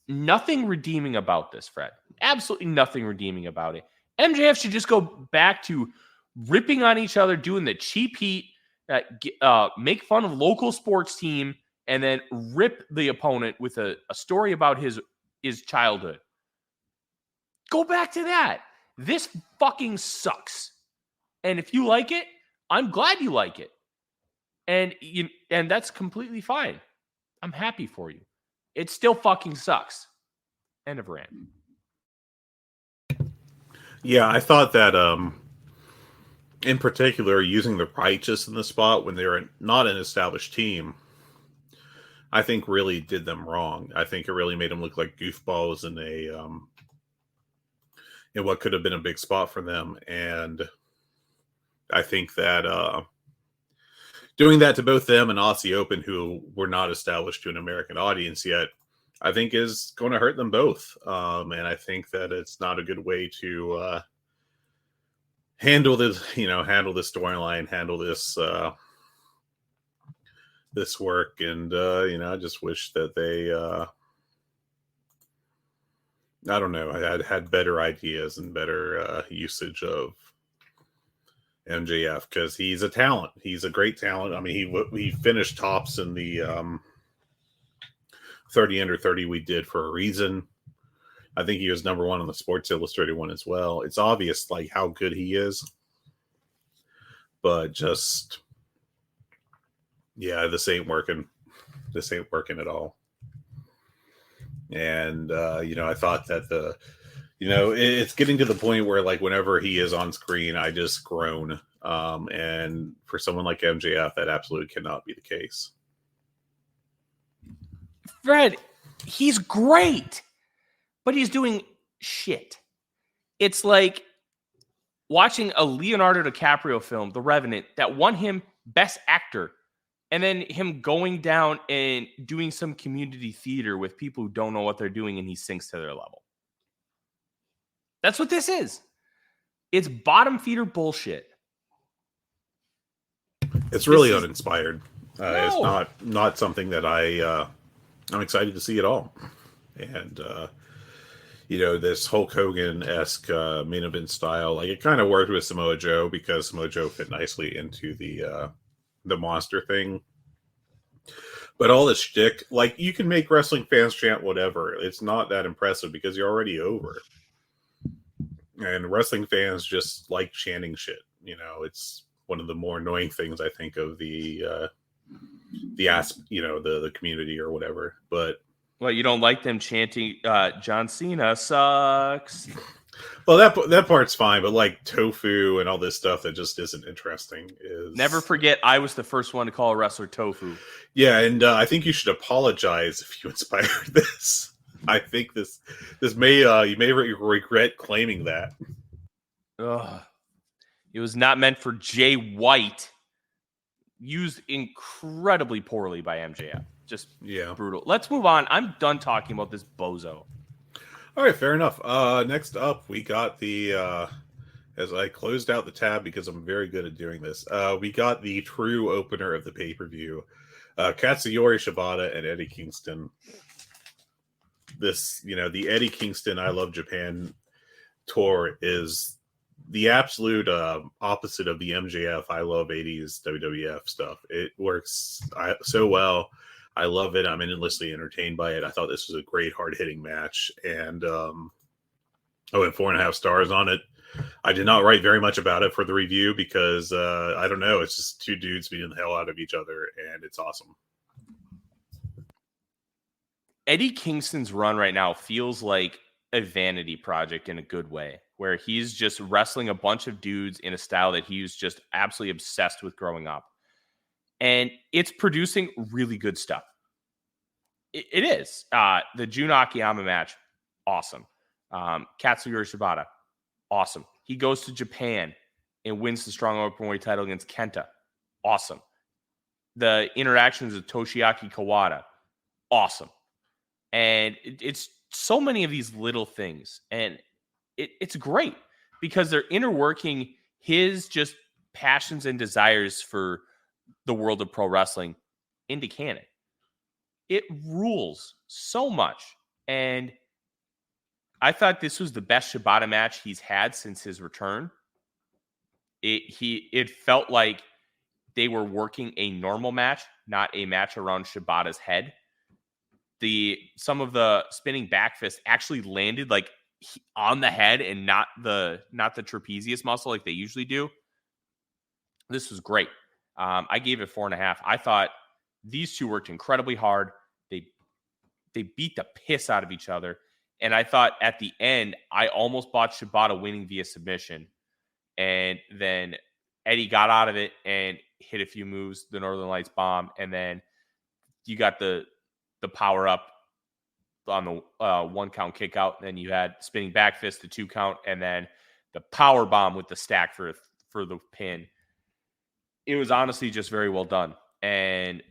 nothing redeeming about this, Fred. Absolutely nothing redeeming about it. MJF should just go back to ripping on each other, doing the cheap heat, make fun of local sports team, and then rip the opponent with a story about his childhood. Go back to that. This fucking sucks. And if you like it, I'm glad you like it. And that's completely fine. I'm happy for you. It still fucking sucks. End of rant. Yeah, I thought that in particular, using the Righteous in the spot when they're not an established team, I think really did them wrong. I think it really made them look like goofballs in what could have been a big spot for them. And I think that doing that to both them and Aussie Open, who were not established to an American audience yet, I think is going to hurt them both. And I think that it's not a good way to handle this storyline, handle this this work. And, I just wish that they, I don't know, I had better ideas and better usage of MJF, because he's a talent. He's a great talent. I mean, he finished tops in the 30 under 30 we did for a reason. I think he was number one on the Sports Illustrated one as well. It's obvious like how good he is, but just, yeah, this ain't working. This ain't working at all. And, I thought that it's getting to the point where like whenever he is on screen, I just groan. And for someone like MJF, that absolutely cannot be the case. Fred, he's great, but he's doing shit. It's like watching a Leonardo DiCaprio film, The Revenant, that won him Best Actor, and then him going down and doing some community theater with people who don't know what they're doing, and he sinks to their level. That's what this is. It's bottom feeder bullshit. It's really uninspired. No. It's not something that I'm excited to see at all. And, this Hulk Hogan-esque main event style, like it kind of worked with Samoa Joe because Samoa Joe fit nicely into the monster thing. But all this shtick, like, you can make wrestling fans chant whatever. It's not that impressive because you're already over. And wrestling fans just like chanting shit. You know, it's one of the more annoying things, I think, of the community or whatever. But well, you don't like them chanting John Cena sucks. Well, that part's fine, but like tofu and all this stuff that just isn't interesting is... Never forget, I was the first one to call a wrestler tofu. Yeah, and I think you should apologize if you inspired this. I think this may you may regret claiming that. Ugh. It was not meant for Jay White. Used incredibly poorly by MJF. Just brutal. Let's move on. I'm done talking about this bozo. All right, fair enough. Next up, we got the, as I closed out the tab because I'm very good at doing this, we got the true opener of the pay-per-view. Katsuyori Shibata and Eddie Kingston. This, the Eddie Kingston I Love Japan tour is the absolute opposite of the MJF I Love 80s WWF stuff. It works so well. I love it. I'm endlessly entertained by it. I thought this was a great, hard-hitting match. And I went 4.5 stars on it. I did not write very much about it for the review because, I don't know, it's just two dudes beating the hell out of each other, and it's awesome. Eddie Kingston's run right now feels like a vanity project in a good way, where he's just wrestling a bunch of dudes in a style that he was just absolutely obsessed with growing up. And it's producing really good stuff. It is. The Jun Akiyama match, awesome. Katsuyori Shibata, awesome. He goes to Japan and wins the strong openweight title against Kenta, awesome. The interactions with Toshiaki Kawada, awesome. And it's so many of these little things. And it's great because they're interworking his just passions and desires for the world of pro wrestling into canon. It rules so much. And I thought this was the best Shibata match he's had since his return. It felt like they were working a normal match, not a match around Shibata's head. Some of the spinning back fist actually landed like on the head and not the trapezius muscle like they usually do. This was great. I gave it 4.5. I thought these two worked incredibly hard. They beat the piss out of each other. And I thought at the end, I almost bought Shibata winning via submission. And then Eddie got out of it and hit a few moves, the Northern Lights bomb. And then you got the power up on the 1 count kick out. Then you had spinning back fist, the 2 count, and then the power bomb with the stack for the pin. It was honestly just very well done. And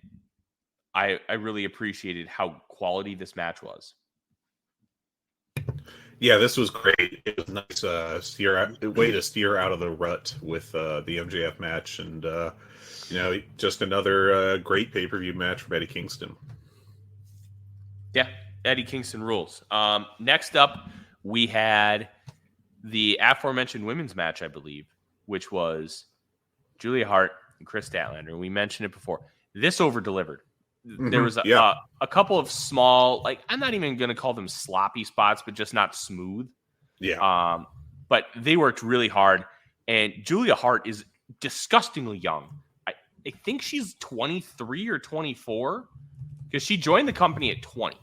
I really appreciated how quality this match was. Yeah, this was great. It was nice way to steer out of the rut with the MJF match. And, just another great pay-per-view match from Eddie Kingston. Yeah, Eddie Kingston rules. Next up, we had the aforementioned women's match, I believe, which was Julia Hart and Chris Statlander. We mentioned it before. This over-delivered. Mm-hmm. There was a couple of small, like, I'm not even going to call them sloppy spots, but just not smooth. Yeah. But they worked really hard. And Julia Hart is disgustingly young. I think she's 23 or 24 because she joined the company at 20.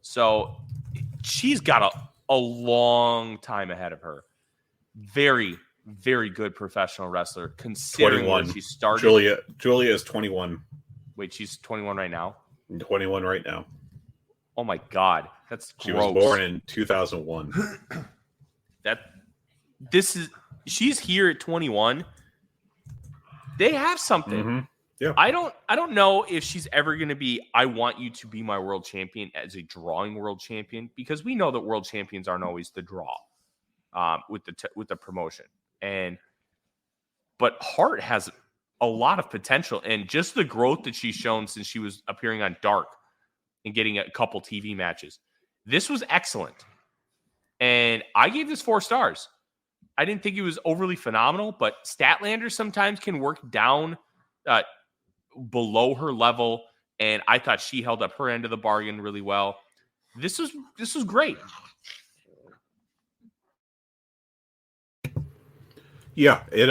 So she's got a long time ahead of her. Very, very good professional wrestler considering when she started. Julia is 21. Wait, she's 21 right now? 21 right now. Oh my God. That's gross. She was born in 2001. She's here at 21. They have something. Mm-hmm. Yeah. I don't know if she's ever going to be, I want you to be my world champion as a drawing world champion, because we know that world champions aren't always the draw with the promotion. But Hart has a lot of potential, and just the growth that she's shown since she was appearing on Dark and getting a couple TV matches. This was excellent. And I gave this 4 stars. I didn't think it was overly phenomenal, but Statlander sometimes can work down below her level and I thought she held up her end of the bargain really well. This was great. Yeah, it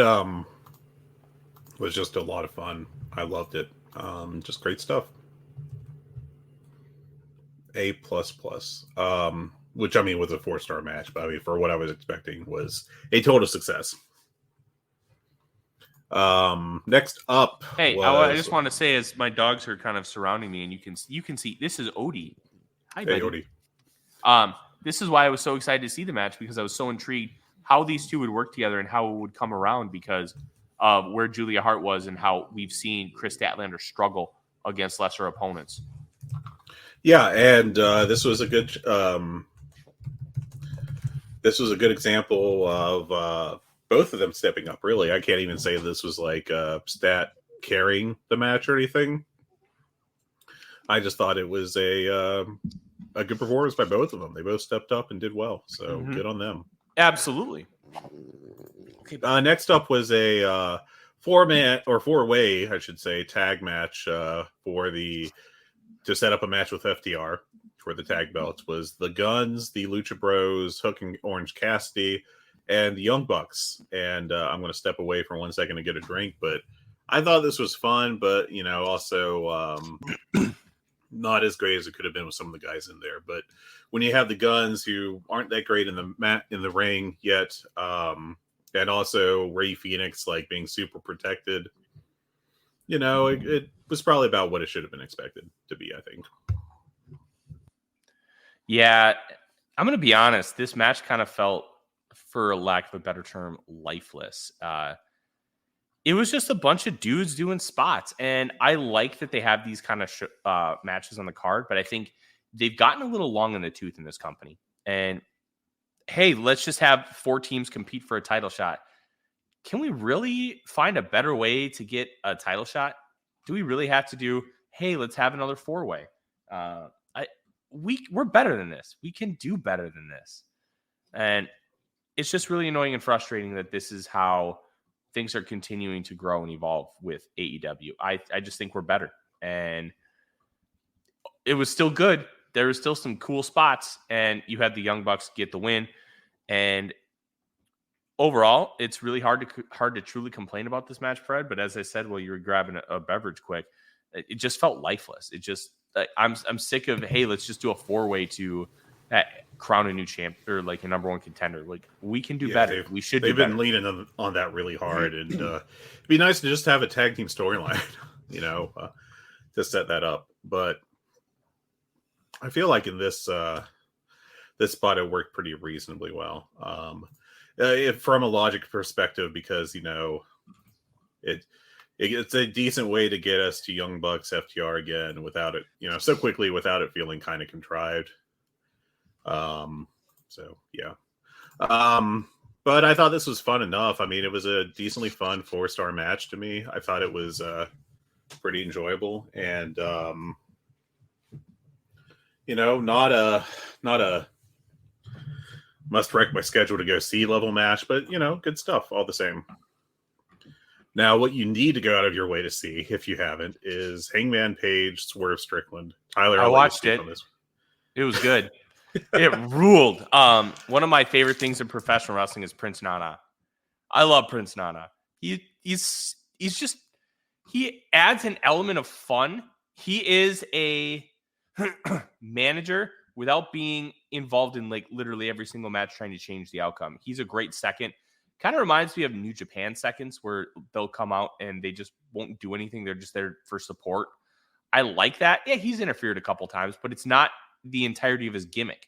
was just a lot of fun. I loved it. Just great stuff. A++. Which I mean was a 4-star match, but I mean for what I was expecting was a total success. Next up, hey, I just want to say, as my dogs are kind of surrounding me, and you can see this is Odie. Hi, hey, buddy. Odie. This is why I was so excited to see the match, because I was so intrigued how these two would work together and how it would come around because of where Julia Hart was and how we've seen Chris Statlander struggle against lesser opponents. Yeah, and this was a good example of both of them stepping up. Really, I can't even say this was like Stat carrying the match or anything. I just thought it was a good performance by both of them. They both stepped up and did well, so good on them. Absolutely. Okay, next up was a 4-way, I should say, tag match to set up a match with FTR for the tag belts. Was the Guns, the Lucha Bros, Hook and Orange Cassidy, and the Young Bucks. And I'm going to step away for 1 second to get a drink, but I thought this was fun, but also not as great as it could have been with some of the guys in there. But when you have the Guns, who aren't that great in the ring yet, and also Ray Phoenix like being super protected, it was probably about what it should have been expected to be, I think. Yeah, I'm going to be honest. This match kind of felt, for lack of a better term, lifeless. It was just a bunch of dudes doing spots. And I like that they have these kind of matches on the card, but I think they've gotten a little long in the tooth in this company. And hey, let's just have 4 teams compete for a title shot. Can we really find a better way to get a title shot? Do we really have to do, hey, let's have another 4-way? We're better than this. We can do better than this. And it's just really annoying and frustrating that this is how things are continuing to grow and evolve with AEW. I just think we're better. And it was still good. There was still some cool spots, and you had the Young Bucks get the win. And overall, it's really hard to truly complain about this match, Fred. But as I said, while you were grabbing a beverage quick, it just felt lifeless. It just, I'm sick of, hey, let's just do a 4-way to crown a new champ or like a number 1 contender. Like, we can do better. We should. They've been leaning on that really hard, and it'd be nice to just have a tag team storyline, to set that up. But I feel like in this spot it worked pretty reasonably well. From a logic perspective, because it's a decent way to get us to Young Bucks FTR again without it, so quickly, without it feeling kind of contrived. So yeah. But I thought this was fun enough. I mean, it was a decently fun 4-star match to me. I thought it was pretty enjoyable, and not a must wreck my schedule to go see level match, but good stuff all the same. Now, what you need to go out of your way to see, if you haven't, is Hangman Page, Swerve Strickland. Tyler, I watched it. It was good. It ruled. One of my favorite things in professional wrestling is Prince Nana. I love Prince Nana. He's just, he adds an element of fun. He is a manager without being involved in like literally every single match trying to change the outcome. He's a great second. Kind of reminds me of New Japan seconds where they'll come out and they just won't do anything. They're just there for support. I like that. Yeah, he's interfered a couple times, but it's not the entirety of his gimmick.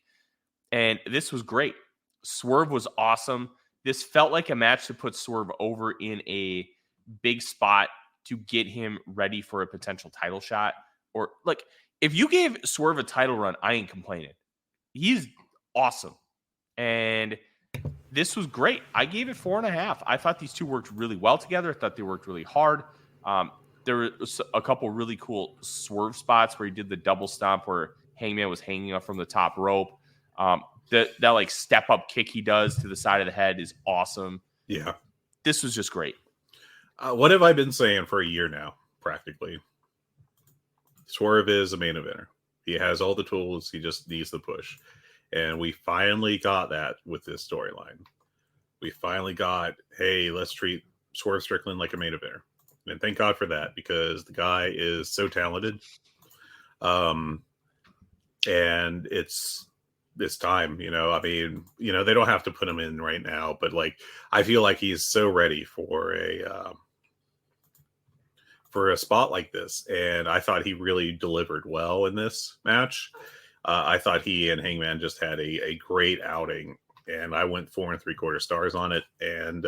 And this was great. Swerve was awesome. This felt like a match to put Swerve over in a big spot to get him ready for a potential title shot. Or like, if you gave Swerve a title run, I ain't complaining. He's awesome. And this was great. I gave it 4.5. I thought these two worked really well together. I thought they worked really hard. There were a couple really cool Swerve spots where he did the double stomp where Hangman was hanging up from the top rope. That like step up kick he does to the side of the head is awesome. Yeah. This was just great. What have I been saying for a year now, practically? Swerve is a main eventer. He has all the tools. He just needs the push. And we finally got that with this storyline. We finally got, hey, let's treat Swerve Strickland like a main eventer. And thank God for that, because the guy is so talented. And it's time, you know. I mean, you know, they don't have to put him in right now, but like, I feel like he's so ready for a spot like this. And I thought he really delivered well in this match. I thought he and Hangman just had a great outing, and I went 4 3/4 stars on it, and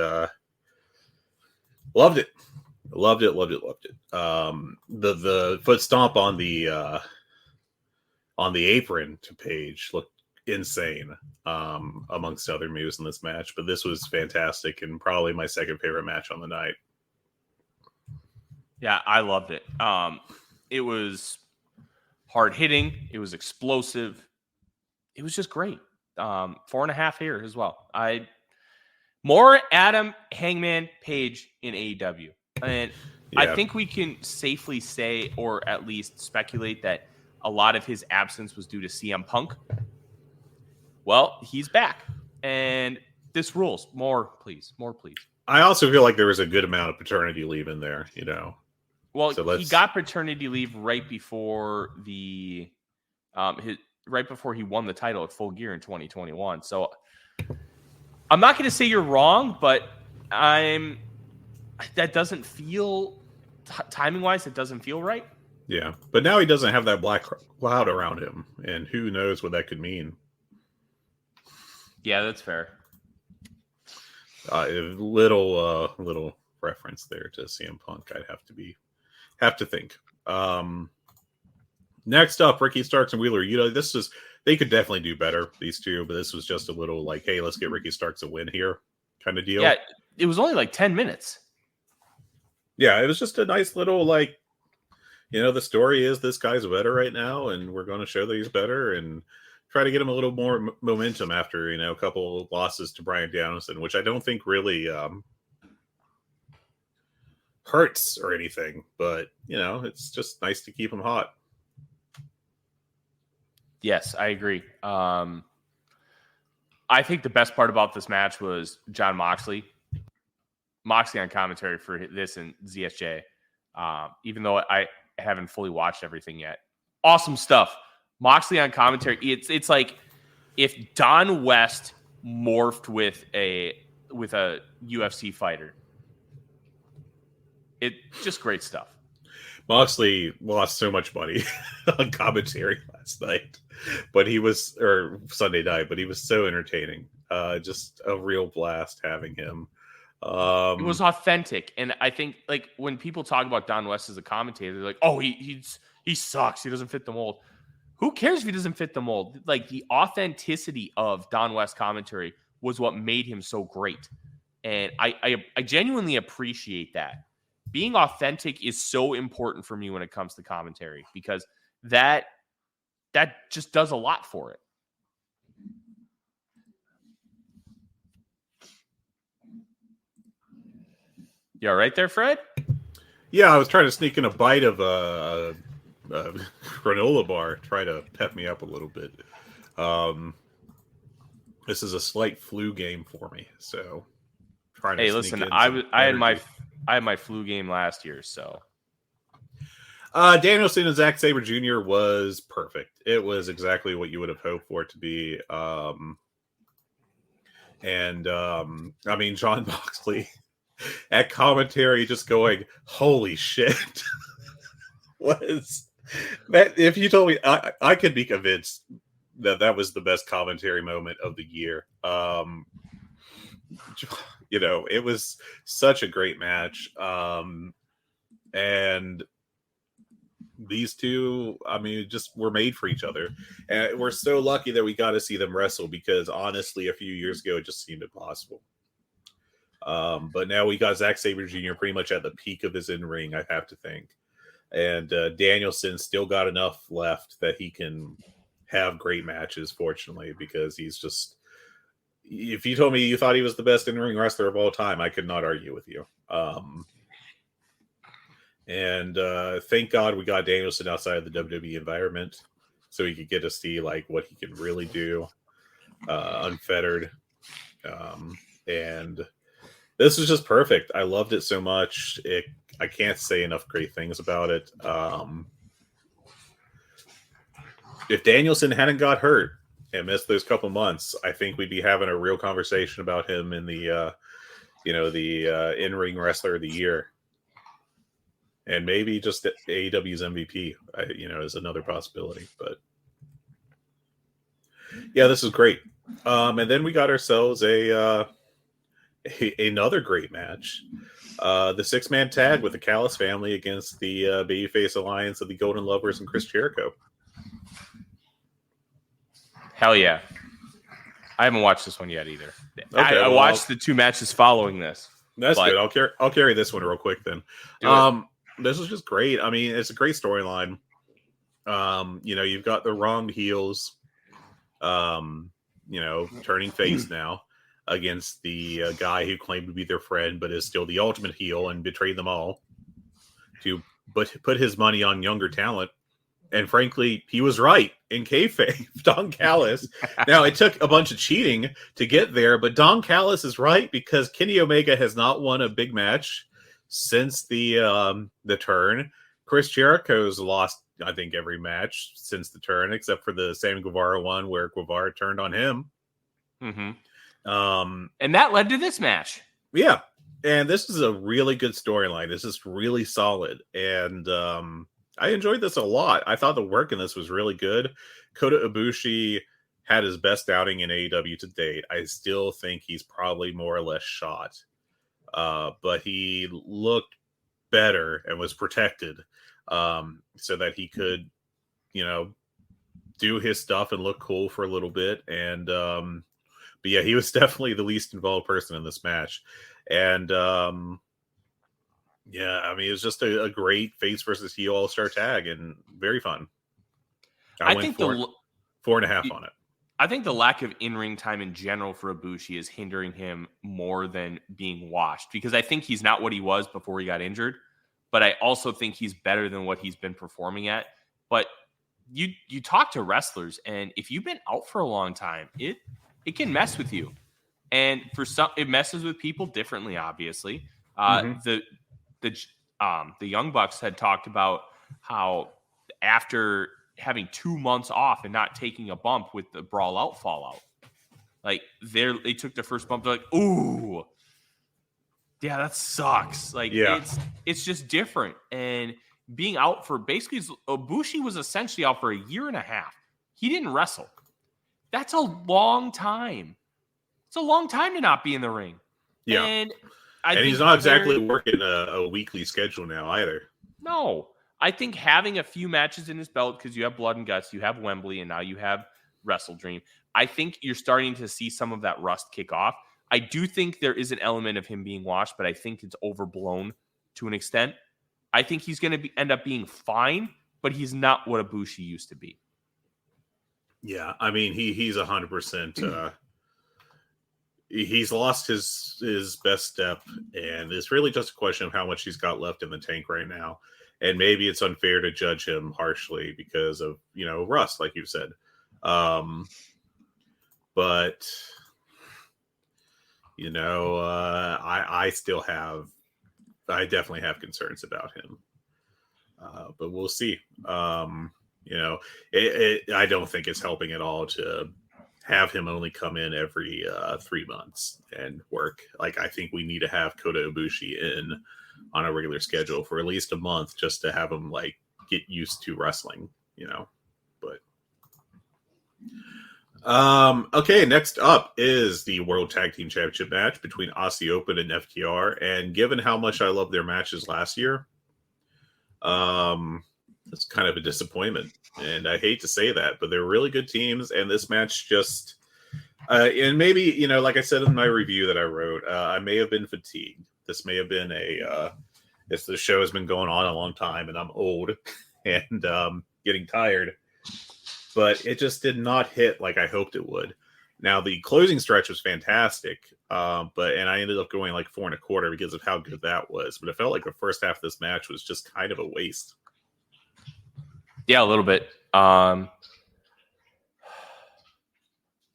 loved it. Loved it. The foot stomp on the apron to Paige looked insane, amongst other moves in this match. But this was fantastic, and probably my second favorite match on the night. Yeah, I loved it. It was hard hitting. It was explosive. It was just great. 4.5 here as well. More Adam Hangman Page in AEW. And yeah. I think we can safely say, or at least speculate, that a lot of his absence was due to CM Punk. Well, he's back, and this rules. More, please. I also feel like there was a good amount of paternity leave in there, you know. Well, so he got paternity leave right before right before he won the title at Full Gear in 2021. So I'm not going to say you're wrong, but that doesn't feel timing wise. It doesn't feel right. Yeah, but now he doesn't have that black cloud around him, and who knows what that could mean. Yeah, that's fair. Little reference there to CM Punk. I'd have to think. Next up, Ricky Starks and Wheeler Yuta. They could definitely do better, these two, but this was just a little like, hey, let's get Ricky Starks a win here kind of deal. Yeah, it was only like 10 minutes. Yeah, it was just a nice little, like, you know, the story is this guy's better right now, and we're going to show that he's better and try to get him a little more momentum after, you know, a couple of losses to Bryan Danielson, which I don't think really hurts or anything, but, you know, it's just nice to keep him hot. Yes, I agree. I think the best part about this match was Jon Moxley. Moxley on commentary for this and ZSJ. Even though I haven't fully watched everything yet. Awesome stuff. Moxley on commentary. It's like if Don West morphed with a UFC fighter. It just great stuff. Moxley lost so much money on commentary last night, or Sunday night, but he was so entertaining. Just a real blast having him. It was authentic, and I think like when people talk about Don West as a commentator, they're like, "Oh, he sucks. He doesn't fit the mold." Who cares if he doesn't fit the mold? Like the authenticity of Don West commentary was what made him so great, and I genuinely appreciate that. Being authentic is so important for me when it comes to commentary because that just does a lot for it. You all right there, Fred? Yeah, I was trying to sneak in a bite of a granola bar, try to pep me up a little bit. This is a slight flu game for me, so trying to. Hey, listen, I had my flu game last year, so. Danielson and Zack Sabre Jr. was perfect. It was exactly what you would have hoped for it to be. I mean, Jon Moxley at commentary just going, holy shit. Was that, if you told me, I could be convinced that was the best commentary moment of the year. You know, it was such a great match. And these two, I mean, just were made for each other. And we're so lucky that we got to see them wrestle because honestly, a few years ago, it just seemed impossible. But now we got Zack Sabre Jr. pretty much at the peak of his in-ring, I have to think. And Danielson still got enough left that he can have great matches, fortunately, because he's just... If you told me you thought he was the best in-ring wrestler of all time, I could not argue with you. And thank God we got Danielson outside of the WWE environment so he could get to see like what he can really do unfettered. And this was just perfect. I loved it so much. I can't say enough great things about it. If Danielson hadn't got hurt and missed those couple months, I think we'd be having a real conversation about him in the in-ring wrestler of the year. And maybe just AEW's MVP, is another possibility. But yeah, this is great. And then we got ourselves another great match. The 6-man tag with the Callis family against the Babyface Alliance of the Golden Lovers and Chris Jericho. Hell yeah. I haven't watched this one yet either. Okay, I watched the 2 matches following this. That's good. I'll carry this one real quick then. This was just great. I mean, it's a great storyline. You've got the wronged heels, turning face now against the guy who claimed to be their friend, but is still the ultimate heel and betrayed them all to put his money on younger talent. And frankly, he was right in kayfabe. Don Callis. Now, it took a bunch of cheating to get there, but Don Callis is right because Kenny Omega has not won a big match since the turn. Chris Jericho's lost, I think, every match since the turn, except for the Sammy Guevara one where Guevara turned on him. Mm-hmm. And that led to this match. Yeah. And this is a really good storyline. This is really solid. And I enjoyed this a lot. I thought the work in this was really good. Kota Ibushi had his best outing in AEW to date. I still think he's probably more or less shot. But he looked better and was protected so that he could, do his stuff and look cool for a little bit. And, but yeah, he was definitely the least involved person in this match. And, yeah, I mean, it was just a great face versus heel all-star tag and very fun. I think 4.5 on it. I think the lack of in-ring time in general for Ibushi is hindering him more than being washed because I think he's not what he was before he got injured, but I also think he's better than what he's been performing at. But you talk to wrestlers, and if you've been out for a long time, it can mess with you. And for some, it messes with people differently, obviously. The Young Bucks had talked about how after having 2 months off and not taking a bump with the Brawl Out Fallout, like they took the first bump, they're like, ooh, yeah, that sucks. Like, yeah. It's just different. And being out for basically, Ibushi was essentially out for a year and a half. He didn't wrestle. That's a long time. It's a long time to not be in the ring. Yeah. And he's not exactly working a weekly schedule now either. No. I think having a few matches in his belt, because you have Blood and Guts, you have Wembley, and now you have Wrestle Dream, I think you're starting to see some of that rust kick off. I do think there is an element of him being washed, but I think it's overblown to an extent. I think he's going to end up being fine, but he's not what Ibushi used to be. Yeah, I mean, he's 100%... he's lost his best step, and it's really just a question of how much he's got left in the tank right now. And maybe it's unfair to judge him harshly because of, rust, like you said. But, I definitely have concerns about him. But we'll see. I don't think it's helping at all to have him only come in every 3 months and work. Like, I think we need to have Kota Ibushi in on a regular schedule for at least a month just to have him like get used to wrestling, but okay, next up is the World Tag Team Championship match between Aussie Open and FTR. And given how much I loved their matches last year, it's kind of a disappointment. And I hate to say that, but they're really good teams. And this match just, and maybe, like I said in my review that I wrote, I may have been fatigued. This may have been the show has been going on a long time and I'm old and getting tired, but it just did not hit like I hoped it would. Now the closing stretch was fantastic, and I ended up going like 4 1/4 because of how good that was. But it felt like the first half of this match was just kind of a waste. Yeah, a little bit. Trying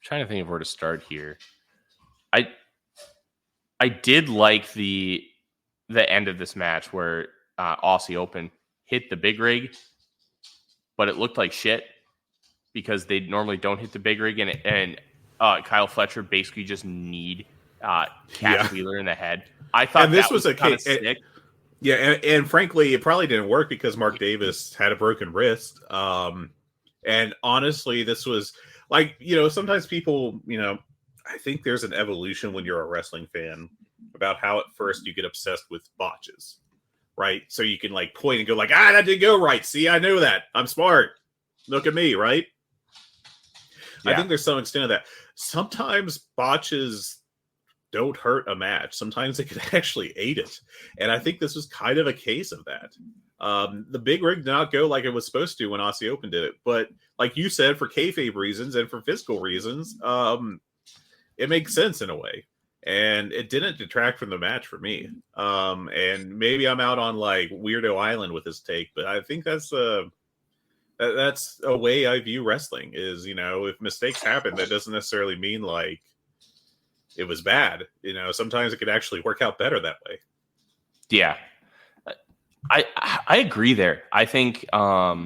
to think of where to start here. I did like the end of this match where Aussie Open hit the big rig, but it looked like shit because they normally don't hit the big rig, and Kyle Fletcher basically just need Cash Wheeler in the head. I thought and this that was a kind of case. sick. Yeah, and frankly, it probably didn't work because Mark Davis had a broken wrist. And honestly, this was like, sometimes people, I think there's an evolution when you're a wrestling fan about how at first you get obsessed with botches, right? So you can like point and go like, that didn't go right. See, I know that. I'm smart. Look at me, right? Yeah. I think there's some extent of that. Sometimes botches don't hurt a match. Sometimes they can actually aid it. And I think this was kind of a case of that. The big rig did not go like it was supposed to when Aussie Open did it. But like you said, for kayfabe reasons and for physical reasons, it makes sense in a way. And it didn't detract from the match for me. And maybe I'm out on like Weirdo Island with this take, but I think that's a way I view wrestling is, if mistakes happen, that doesn't necessarily mean like it was bad. Sometimes it could actually work out better that way. Yeah. I agree there. I think I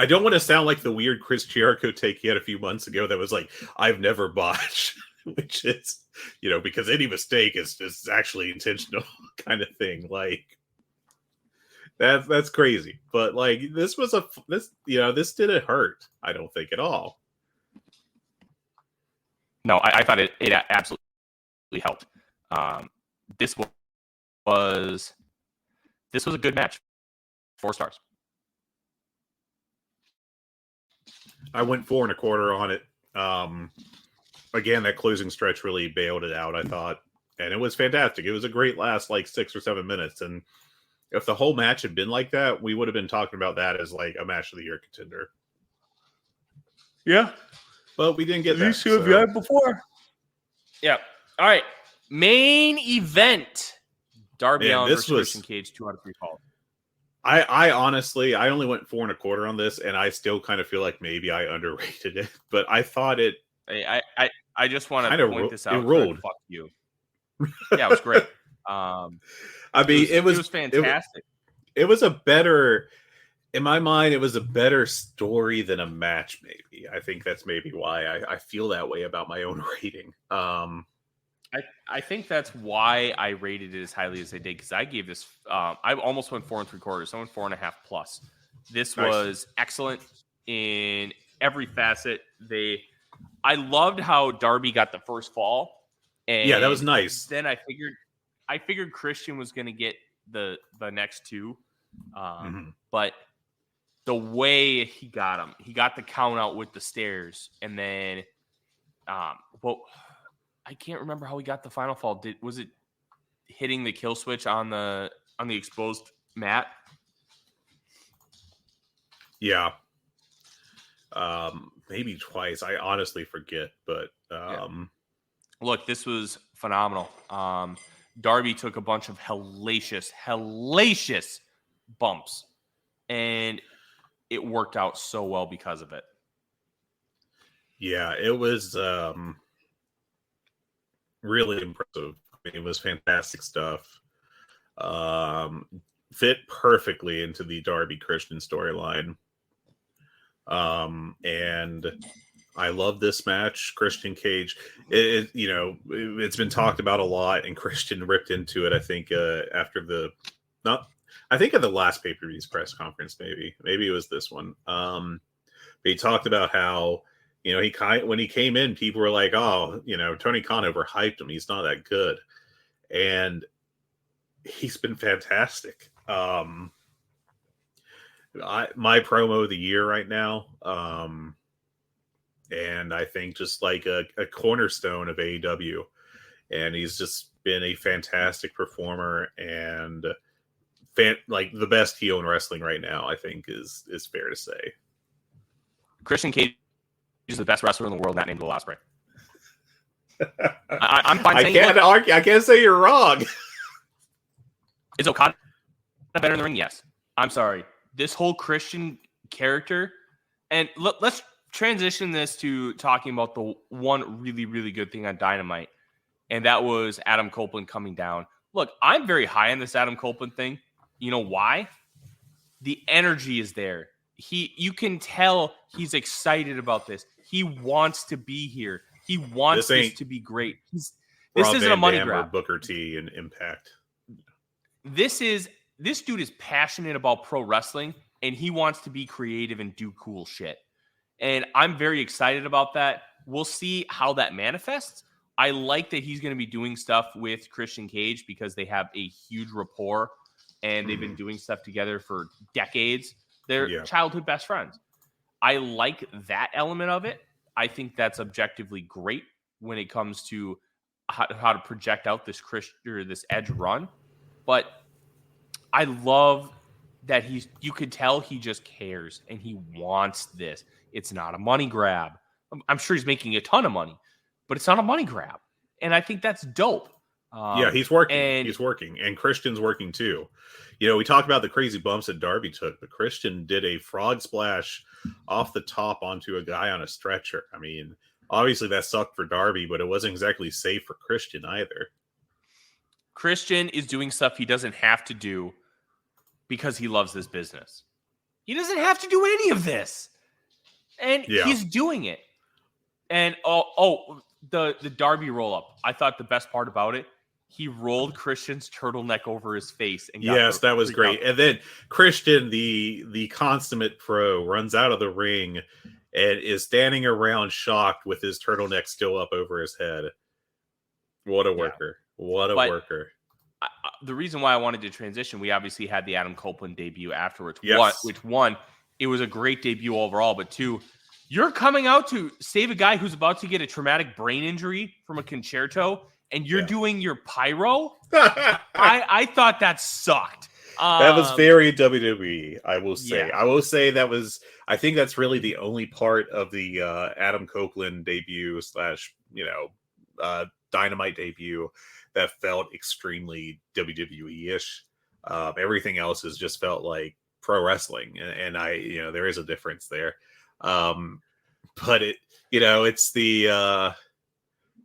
don't want to sound like the weird Chris Jericho take he had a few months ago that was like, I've never botched, which is, because any mistake is actually intentional kind of thing. Like that's crazy. But like this didn't hurt, I don't think at all. No, I thought it absolutely helped. This was a good match. 4 stars. I went 4 1/4 on it. Again, that closing stretch really bailed it out, I thought. And it was fantastic. It was a great last like 6 or 7 minutes. And if the whole match had been like that, we would have been talking about that as like a match of the year contender. Yeah. But we didn't get that. These two have had before. Yeah. All right. Main event. Darby Allin versus Christian Cage, 2 out of 3 falls. I honestly, I only went 4 1/4 on this, and I still kind of feel like maybe I underrated it. But I thought it. I just want to point this out. It rolled. Fuck you. Yeah, it was great. It was fantastic. It was a better. In my mind, it was a better story than a match, maybe. I think that's maybe why I feel that way about my own rating. I think that's why I rated it as highly as I did, because I gave this I almost went 4 3/4. I went 4.5 plus. This was excellent in every facet. I loved how Darby got the first fall. And yeah, that was nice. Then I figured Christian was going to get the next 2. But the way he got him, he got the count out with the stairs, and then, I can't remember how he got the final fall. Was it hitting the kill switch on the exposed mat? Yeah, maybe twice. I honestly forget, but Look, this was phenomenal. Darby took a bunch of hellacious bumps, and it worked out so well because of it. Yeah, it was really impressive. I mean, it was fantastic stuff. Fit perfectly into the Darby Christian storyline. And I love this match. Christian Cage, it's been talked about a lot, and Christian ripped into it. I think I think at the last pay-per-view's press conference, maybe it was this one. But he talked about how, when he came in, people were like, "Oh, Tony Khan overhyped him. He's not that good," and he's been fantastic. My promo of the year right now, and I think just like a cornerstone of AEW, and he's just been a fantastic performer and like the best heel in wrestling right now. I think is fair to say. Christian Cage He's the best wrestler in the world, not named Will Ospreay. I'm fine saying I can't say you're wrong. Is Okada better in the ring? Yes. I'm sorry. This whole Christian character, and let's transition this to talking about the one really, really good thing on Dynamite, and that was Adam Copeland coming down. Look, I'm very high on this Adam Copeland thing. You know why? The energy is there. You can tell he's excited about this. He wants to be here. He wants this to be great. This isn't a money grab. Booker T and Impact. This dude is passionate about pro wrestling, and he wants to be creative and do cool shit. And I'm very excited about that. We'll see how that manifests. I like that he's going to be doing stuff with Christian Cage because they have a huge rapport, and they've been doing stuff together for decades. They're childhood best friends. I like that element of it. I think that's objectively great when it comes to how to project out this this Edge run. But I love that you could tell he just cares and he wants this. It's not a money grab. I'm sure he's making a ton of money, but it's not a money grab. And I think that's dope. He's working. He's working. And Christian's working too. You know, we talked about the crazy bumps that Darby took, but Christian did a frog splash off the top onto a guy on a stretcher. I mean, obviously that sucked for Darby, but it wasn't exactly safe for Christian either. Christian is doing stuff he doesn't have to do because he loves this business. He doesn't have to do any of this. And he's doing it. And the Darby roll up. I thought the best part about it, he rolled Christian's turtleneck over his face. And that was great. And then Christian, the consummate pro, runs out of the ring and is standing around shocked with his turtleneck still up over his head. What a worker. What a worker. The reason why I wanted to transition, we obviously had the Adam Copeland debut afterwards. Yes. Which one, it was a great debut overall. But two, you're coming out to save a guy who's about to get a traumatic brain injury from a concerto, and you're doing your pyro? I thought that sucked. That was very WWE, I will say. Yeah. I will say I think that's really the only part of the Adam Copeland debut / Dynamite debut that felt extremely WWE-ish. Everything else has just felt like pro wrestling, and there is a difference there. But it's the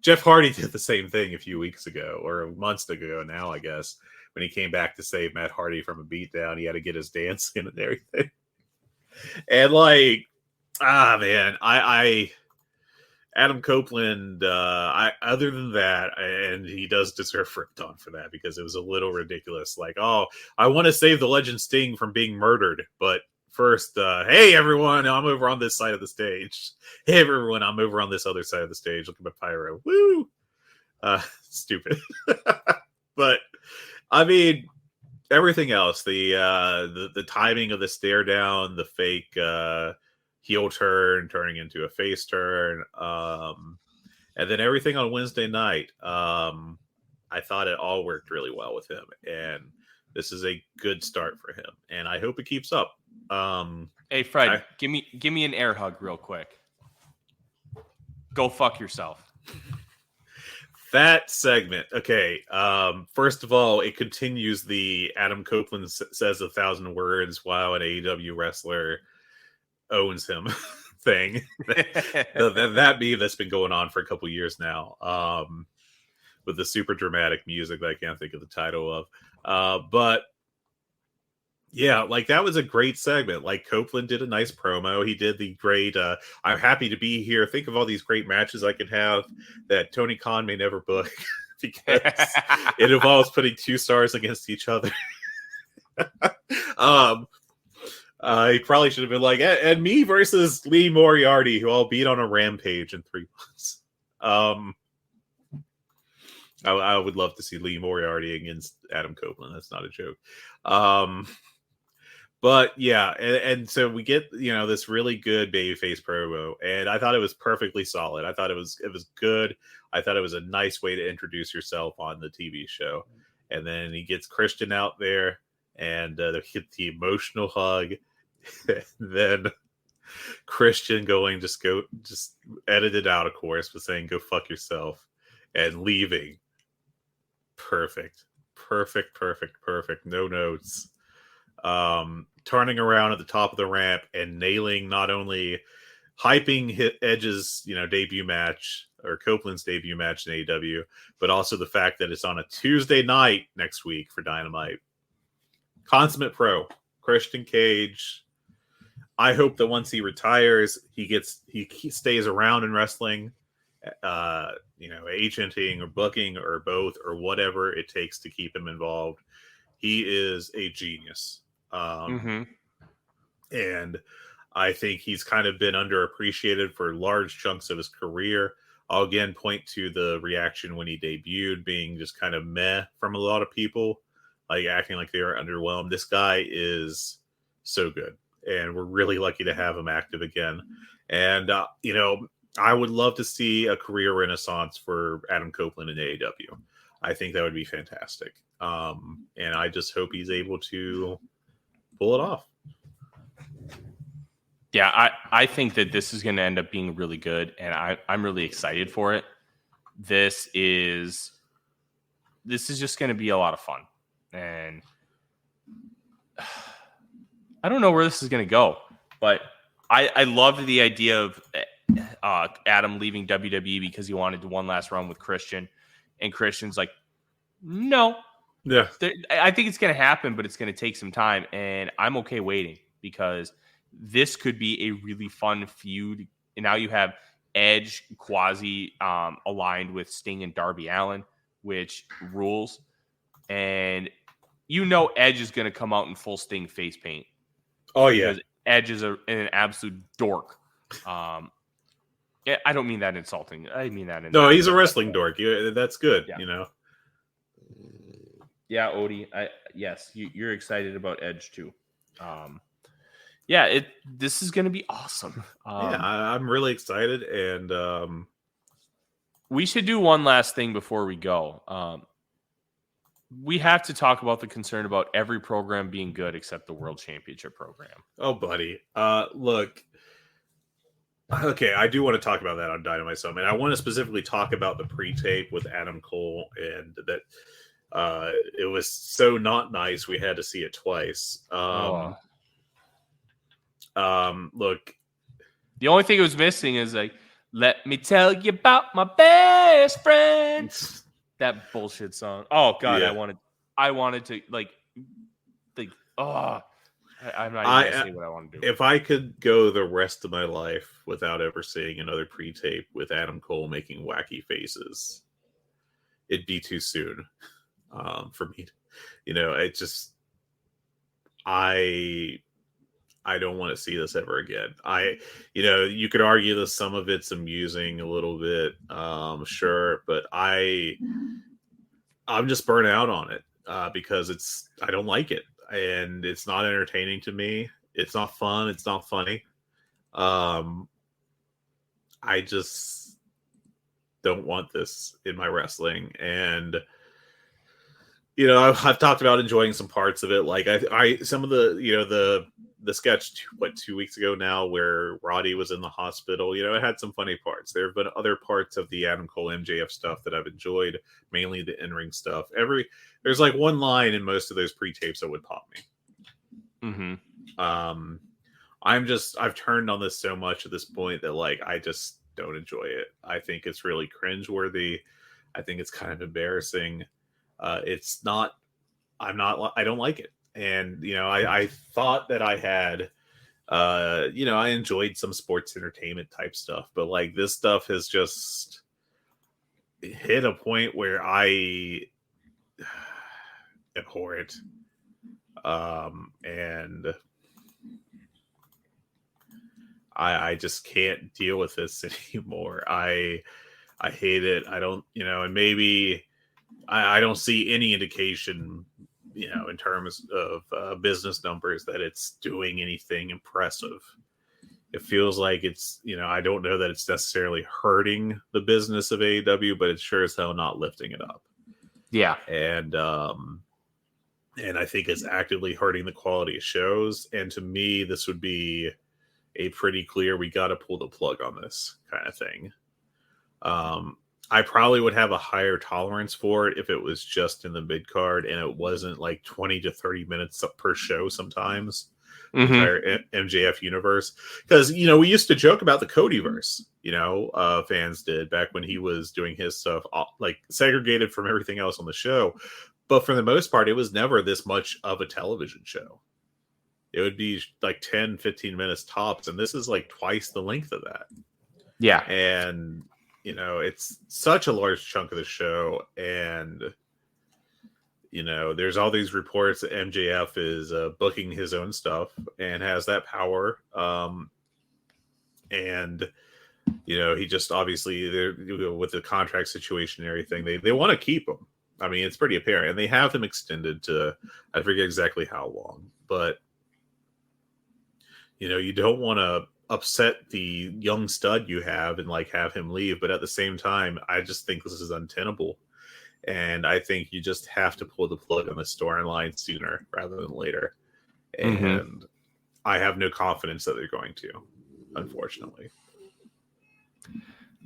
Jeff Hardy did the same thing a few weeks ago or months ago now, I guess, when he came back to save Matt Hardy from a beatdown. He had to get his dance in and everything. And Adam Copeland, other than that, and he does deserve ripped on for that because it was a little ridiculous. Like, oh, I want to save the Legend Sting from being murdered, but first, hey everyone, I'm over on this side of the stage. Hey everyone, I'm over on this other side of the stage. Look at my pyro. Woo! Stupid. But I mean, everything else, the timing of the stare down, the fake heel turn turning into a face turn, and then everything on Wednesday night, I thought it all worked really well with him, and this is a good start for him, and I hope it keeps up. Hey Fred, give me an air hug real quick. Go fuck yourself. That segment, okay. First of all, it continues the Adam Copeland says 1,000 words while an AEW wrestler owns him thing. that meme that's been going on for a couple years now, with the super dramatic music that I can't think of the title of. But yeah, that was a great segment. Copeland did a nice promo. He did the great, I'm happy to be here. Think of all these great matches I could have that Tony Khan may never book because it involves putting two stars against each other. He probably should have been like, and me versus Lee Moriarty, who I'll beat on a rampage in 3 months. I would love to see Lee Moriarty against Adam Copeland. That's not a joke. But yeah, and so we get this really good babyface promo, and I thought it was perfectly solid. I thought it was good. I thought it was a nice way to introduce yourself on the TV show. And then he gets Christian out there, and they hit the emotional hug. And then Christian going, just edited out, of course, but saying, go fuck yourself, and leaving. Perfect. No notes. Turning around at the top of the ramp and nailing, not only hyping Edge's, debut match, or Copeland's debut match in AEW, but also the fact that it's on a Tuesday night next week for Dynamite. Consummate pro, Christian Cage. I hope that once he retires, he stays around in wrestling, agenting or booking or both or whatever it takes to keep him involved. He is a genius. And I think he's kind of been underappreciated for large chunks of his career. I'll again point to the reaction when he debuted being just kind of meh from a lot of people, like acting like they were underwhelmed. This guy is so good, and we're really lucky to have him active again. And, I would love to see a career renaissance for Adam Copeland in AEW. I think that would be fantastic. And I just hope he's able to pull it off. Yeah, I think that this is going to end up being really good, and I'm really excited for it. This is just going to be a lot of fun, and I don't know where this is going to go, but I loved the idea of Adam leaving WWE because he wanted one last run with Christian, and Christian's like, no. Yeah. I think it's going to happen, but it's going to take some time, and I'm okay waiting because this could be a really fun feud. And now you have Edge quasi aligned with Sting and Darby Allin, which rules. And Edge is going to come out in full Sting face paint. Oh, yeah. Because Edge is an absolute dork. I don't mean that insulting. I mean that. No, he's a wrestling dork. That's good, Yeah. Yeah, Odie. Yes, you're excited about Edge too. This is going to be awesome. I'm really excited, and we should do one last thing before we go. We have to talk about the concern about every program being good except the World Championship program. Oh, buddy. Look. Okay, I do want to talk about that on Dynamite Summit. I want to specifically talk about the pre-tape with Adam Cole, and that it was so not nice we had to see it twice. Look, the only thing it was missing is like, let me tell you about my best friend. That bullshit song. Oh God, yeah. I wanted to I'm not even gonna say what I want to do. If I could go the rest of my life without ever seeing another pre-tape with Adam Cole making wacky faces, it'd be too soon for me. It just I don't want to see this ever again. You could argue that some of it's amusing a little bit, sure, but I'm just burnt out on it because I don't like it, and it's not entertaining to me. It's not fun. It's not funny. I just don't want this in my wrestling, and I've talked about enjoying some parts of it. Like some of the sketch, 2 weeks ago now, where Roddy was in the hospital, it had some funny parts. There have been other parts of the Adam Cole MJF stuff that I've enjoyed, mainly the in-ring stuff. There's like one line in most of those pre-tapes that would pop me. Mm-hmm. I've turned on this so much at this point that I just don't enjoy it. I think it's really cringeworthy. I think it's kind of embarrassing. I don't like it. And, I thought that I had, I enjoyed some sports entertainment type stuff, but this stuff has just hit a point where I abhor it. And I just can't deal with this anymore. I hate it. I don't, and maybe I don't see any indication, in terms of business numbers, that it's doing anything impressive. It feels like it's, I don't know that it's necessarily hurting the business of AEW, but it's sure as hell not lifting it up. Yeah. And I think it's actively hurting the quality of shows. And to me, this would be a pretty clear, we got to pull the plug on this kind of thing. I probably would have a higher tolerance for it if it was just in the mid card and it wasn't like 20 to 30 minutes per show sometimes. Mm-hmm. Entire MJF universe. Because, you know, we used to joke about the Codyverse, you know, fans did back when he was doing his stuff, like segregated from everything else on the show. But for the most part, it was never this much of a television show. It would be like 10, 15 minutes tops. And this is like twice the length of that. Yeah. And, you know, it's such a large chunk of the show. And, you know, there's all these reports that MJF is booking his own stuff and has that power. And, you know, he just obviously, with the contract situation and everything, they want to keep him. I mean, it's pretty apparent. And they have him extended to, I forget exactly how long. But, you know, you don't want to upset the young stud you have and like have him leave. But at the same time, I just think this is untenable. And I think you just have to pull the plug on the storyline sooner rather than later. And I have no confidence that they're going to, unfortunately.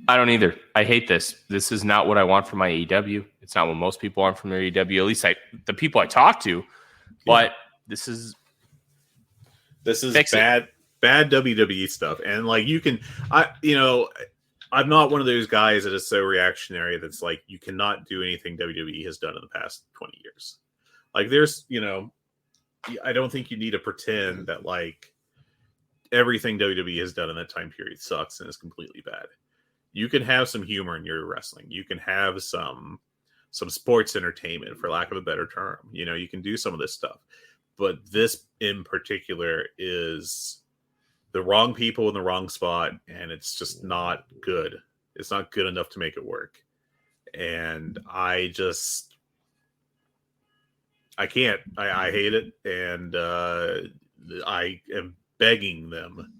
I don't either. I hate this. This is not what I want from my AEW. It's not what most people want from their AEW. At least the people I talk to. But this is bad WWE stuff. And like I'm not one of those guys that is so reactionary that's like, you cannot do anything WWE has done in the past 20 years. Like there's, you know, I don't think you need to pretend that like everything WWE has done in that time period sucks and is completely bad. You can have some humor in your wrestling. You can have some sports entertainment, for lack of a better term. You know, you can do some of this stuff. But this in particular is the wrong people in the wrong spot, and it's just not good. It's not good enough to make it work. And I can't. I hate it, and I am begging them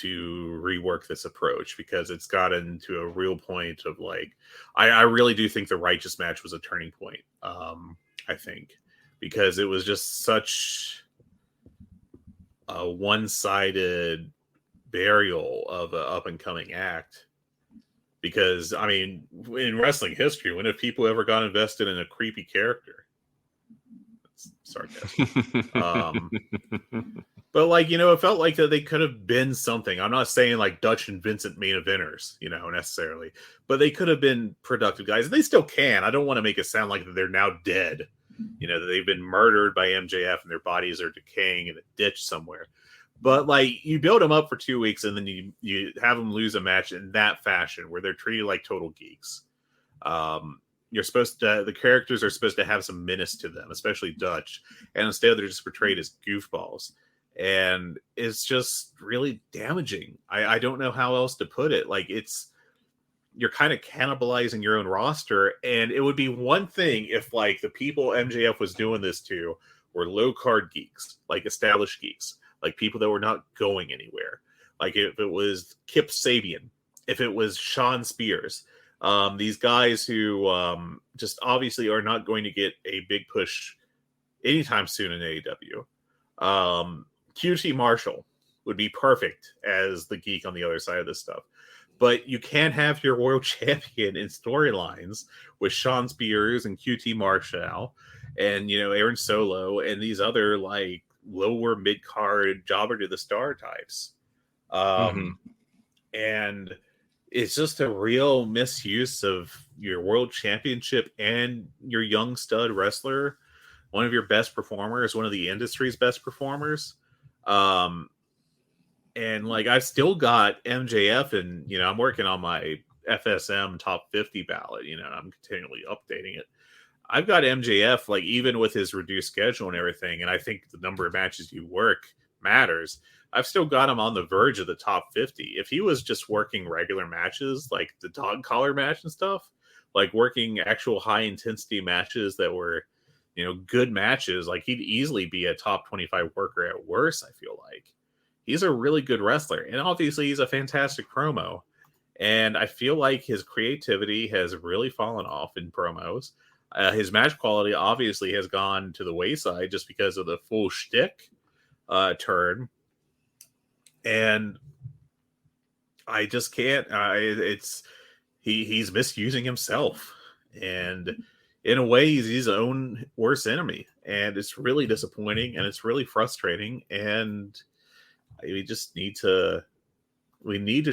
to rework this approach because it's gotten to a real point of like, I really do think the Righteous match was a turning point. I think because it was just such a one-sided burial of an up-and-coming act. Because, I mean, in wrestling history, when have people ever got invested in a creepy character? That's sarcasm. But, like, you know, it felt like that they could have been something. I'm not saying, like, Dutch and Vincent main eventers, you know, necessarily. But they could have been productive guys. And they still can. I don't want to make it sound like they're now dead. You know, that they've been murdered by MJF and their bodies are decaying in a ditch somewhere. But, like, you build them up for 2 weeks and then you have them lose a match in that fashion where they're treated like total geeks. The characters are supposed to have some menace to them, especially Dutch. And instead they're just portrayed as goofballs. And it's just really damaging. I don't know how else to put it. Like, you're kind of cannibalizing your own roster. And it would be one thing if, like, the people MJF was doing this to were low-card geeks, like established geeks, like people that were not going anywhere. Like if it was Kip Sabian, if it was Sean Spears, these guys who just obviously are not going to get a big push anytime soon in AEW. QT Marshall would be perfect as the geek on the other side of this stuff. But you can't have your world champion in storylines with Sean Spears and QT Marshall and, you know, Aaron Solo and these other like lower mid-card jobber to the star types. And it's just a real misuse of your world championship and your young stud wrestler, one of your best performers, one of the industry's best performers. And like, I've still got MJF and, you know, I'm working on my FSM top 50 ballot, you know, I'm continually updating it. I've got MJF, like, even with his reduced schedule and everything, and I think the number of matches you work matters. I've still got him on the verge of the top 50. If he was just working regular matches, like the dog collar match and stuff, like working actual high intensity matches that were, you know, good matches, like he'd easily be a top 25 worker at worst, I feel like. He's a really good wrestler, and obviously he's a fantastic promo. And I feel like his creativity has really fallen off in promos. His match quality obviously has gone to the wayside just because of the full shtick turn. And I just can't. He's misusing himself, and in a way, he's his own worst enemy, and it's really disappointing, and it's really frustrating, and we just need to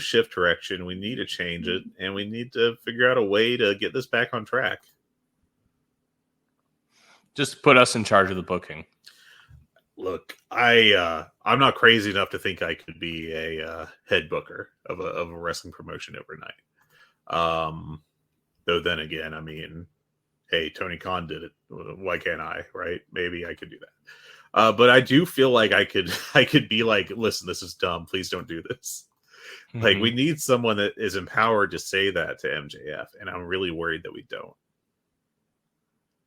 shift direction. We need to change it, and we need to figure out a way to get this back on track. Just put us in charge of the booking. Look, I'm not crazy enough to think I could be a head booker of a wrestling promotion overnight. Though then again, I mean, hey, Tony Khan did it. Why can't I? Right? Maybe I could do that. But I do feel like I could be like, listen, this is dumb. Please don't do this. Mm-hmm. Like, we need someone that is empowered to say that to MJF, and I'm really worried that we don't.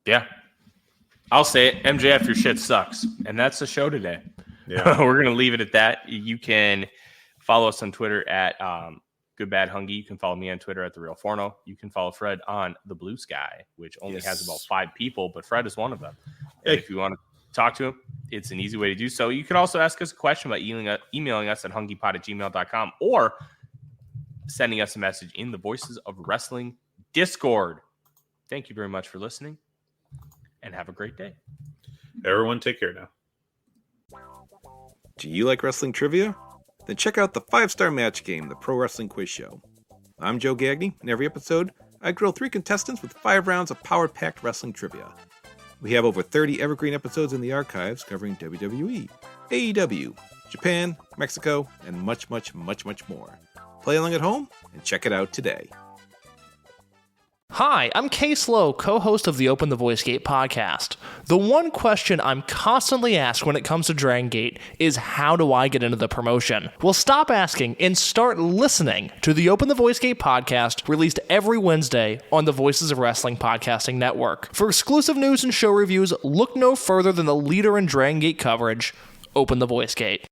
Yeah. I'll say it. MJF, your shit sucks. And that's the show today. Yeah. We're going to leave it at that. You can follow us on Twitter at GoodBadHungee. You can follow me on Twitter at TheRealForno. You can follow Fred on The Blue Sky, which only has about 5 people, but Fred is one of them. And if you want to talk to him, it's an easy way to do so. You can also ask us a question by emailing us at hungeepod@gmail.com or sending us a message in the Voices of Wrestling Discord. Thank you very much for listening. And have a great day. Everyone take care now. Do you like wrestling trivia? Then check out the 5-star match game, the Pro Wrestling Quiz Show. I'm Joe Gagney, and every episode, I grill 3 contestants with 5 rounds of power-packed wrestling trivia. We have over 30 evergreen episodes in the archives covering WWE, AEW, Japan, Mexico, and much, much, much, much more. Play along at home and check it out today. Hi, I'm Case Lowe, co-host of the Open the Voice Gate podcast. The one question I'm constantly asked when it comes to Dragon Gate is, how do I get into the promotion? Well, stop asking and start listening to the Open the Voice Gate podcast, released every Wednesday on the Voices of Wrestling Podcasting Network. For exclusive news and show reviews, look no further than the leader in Dragon Gate coverage, Open the Voice Gate.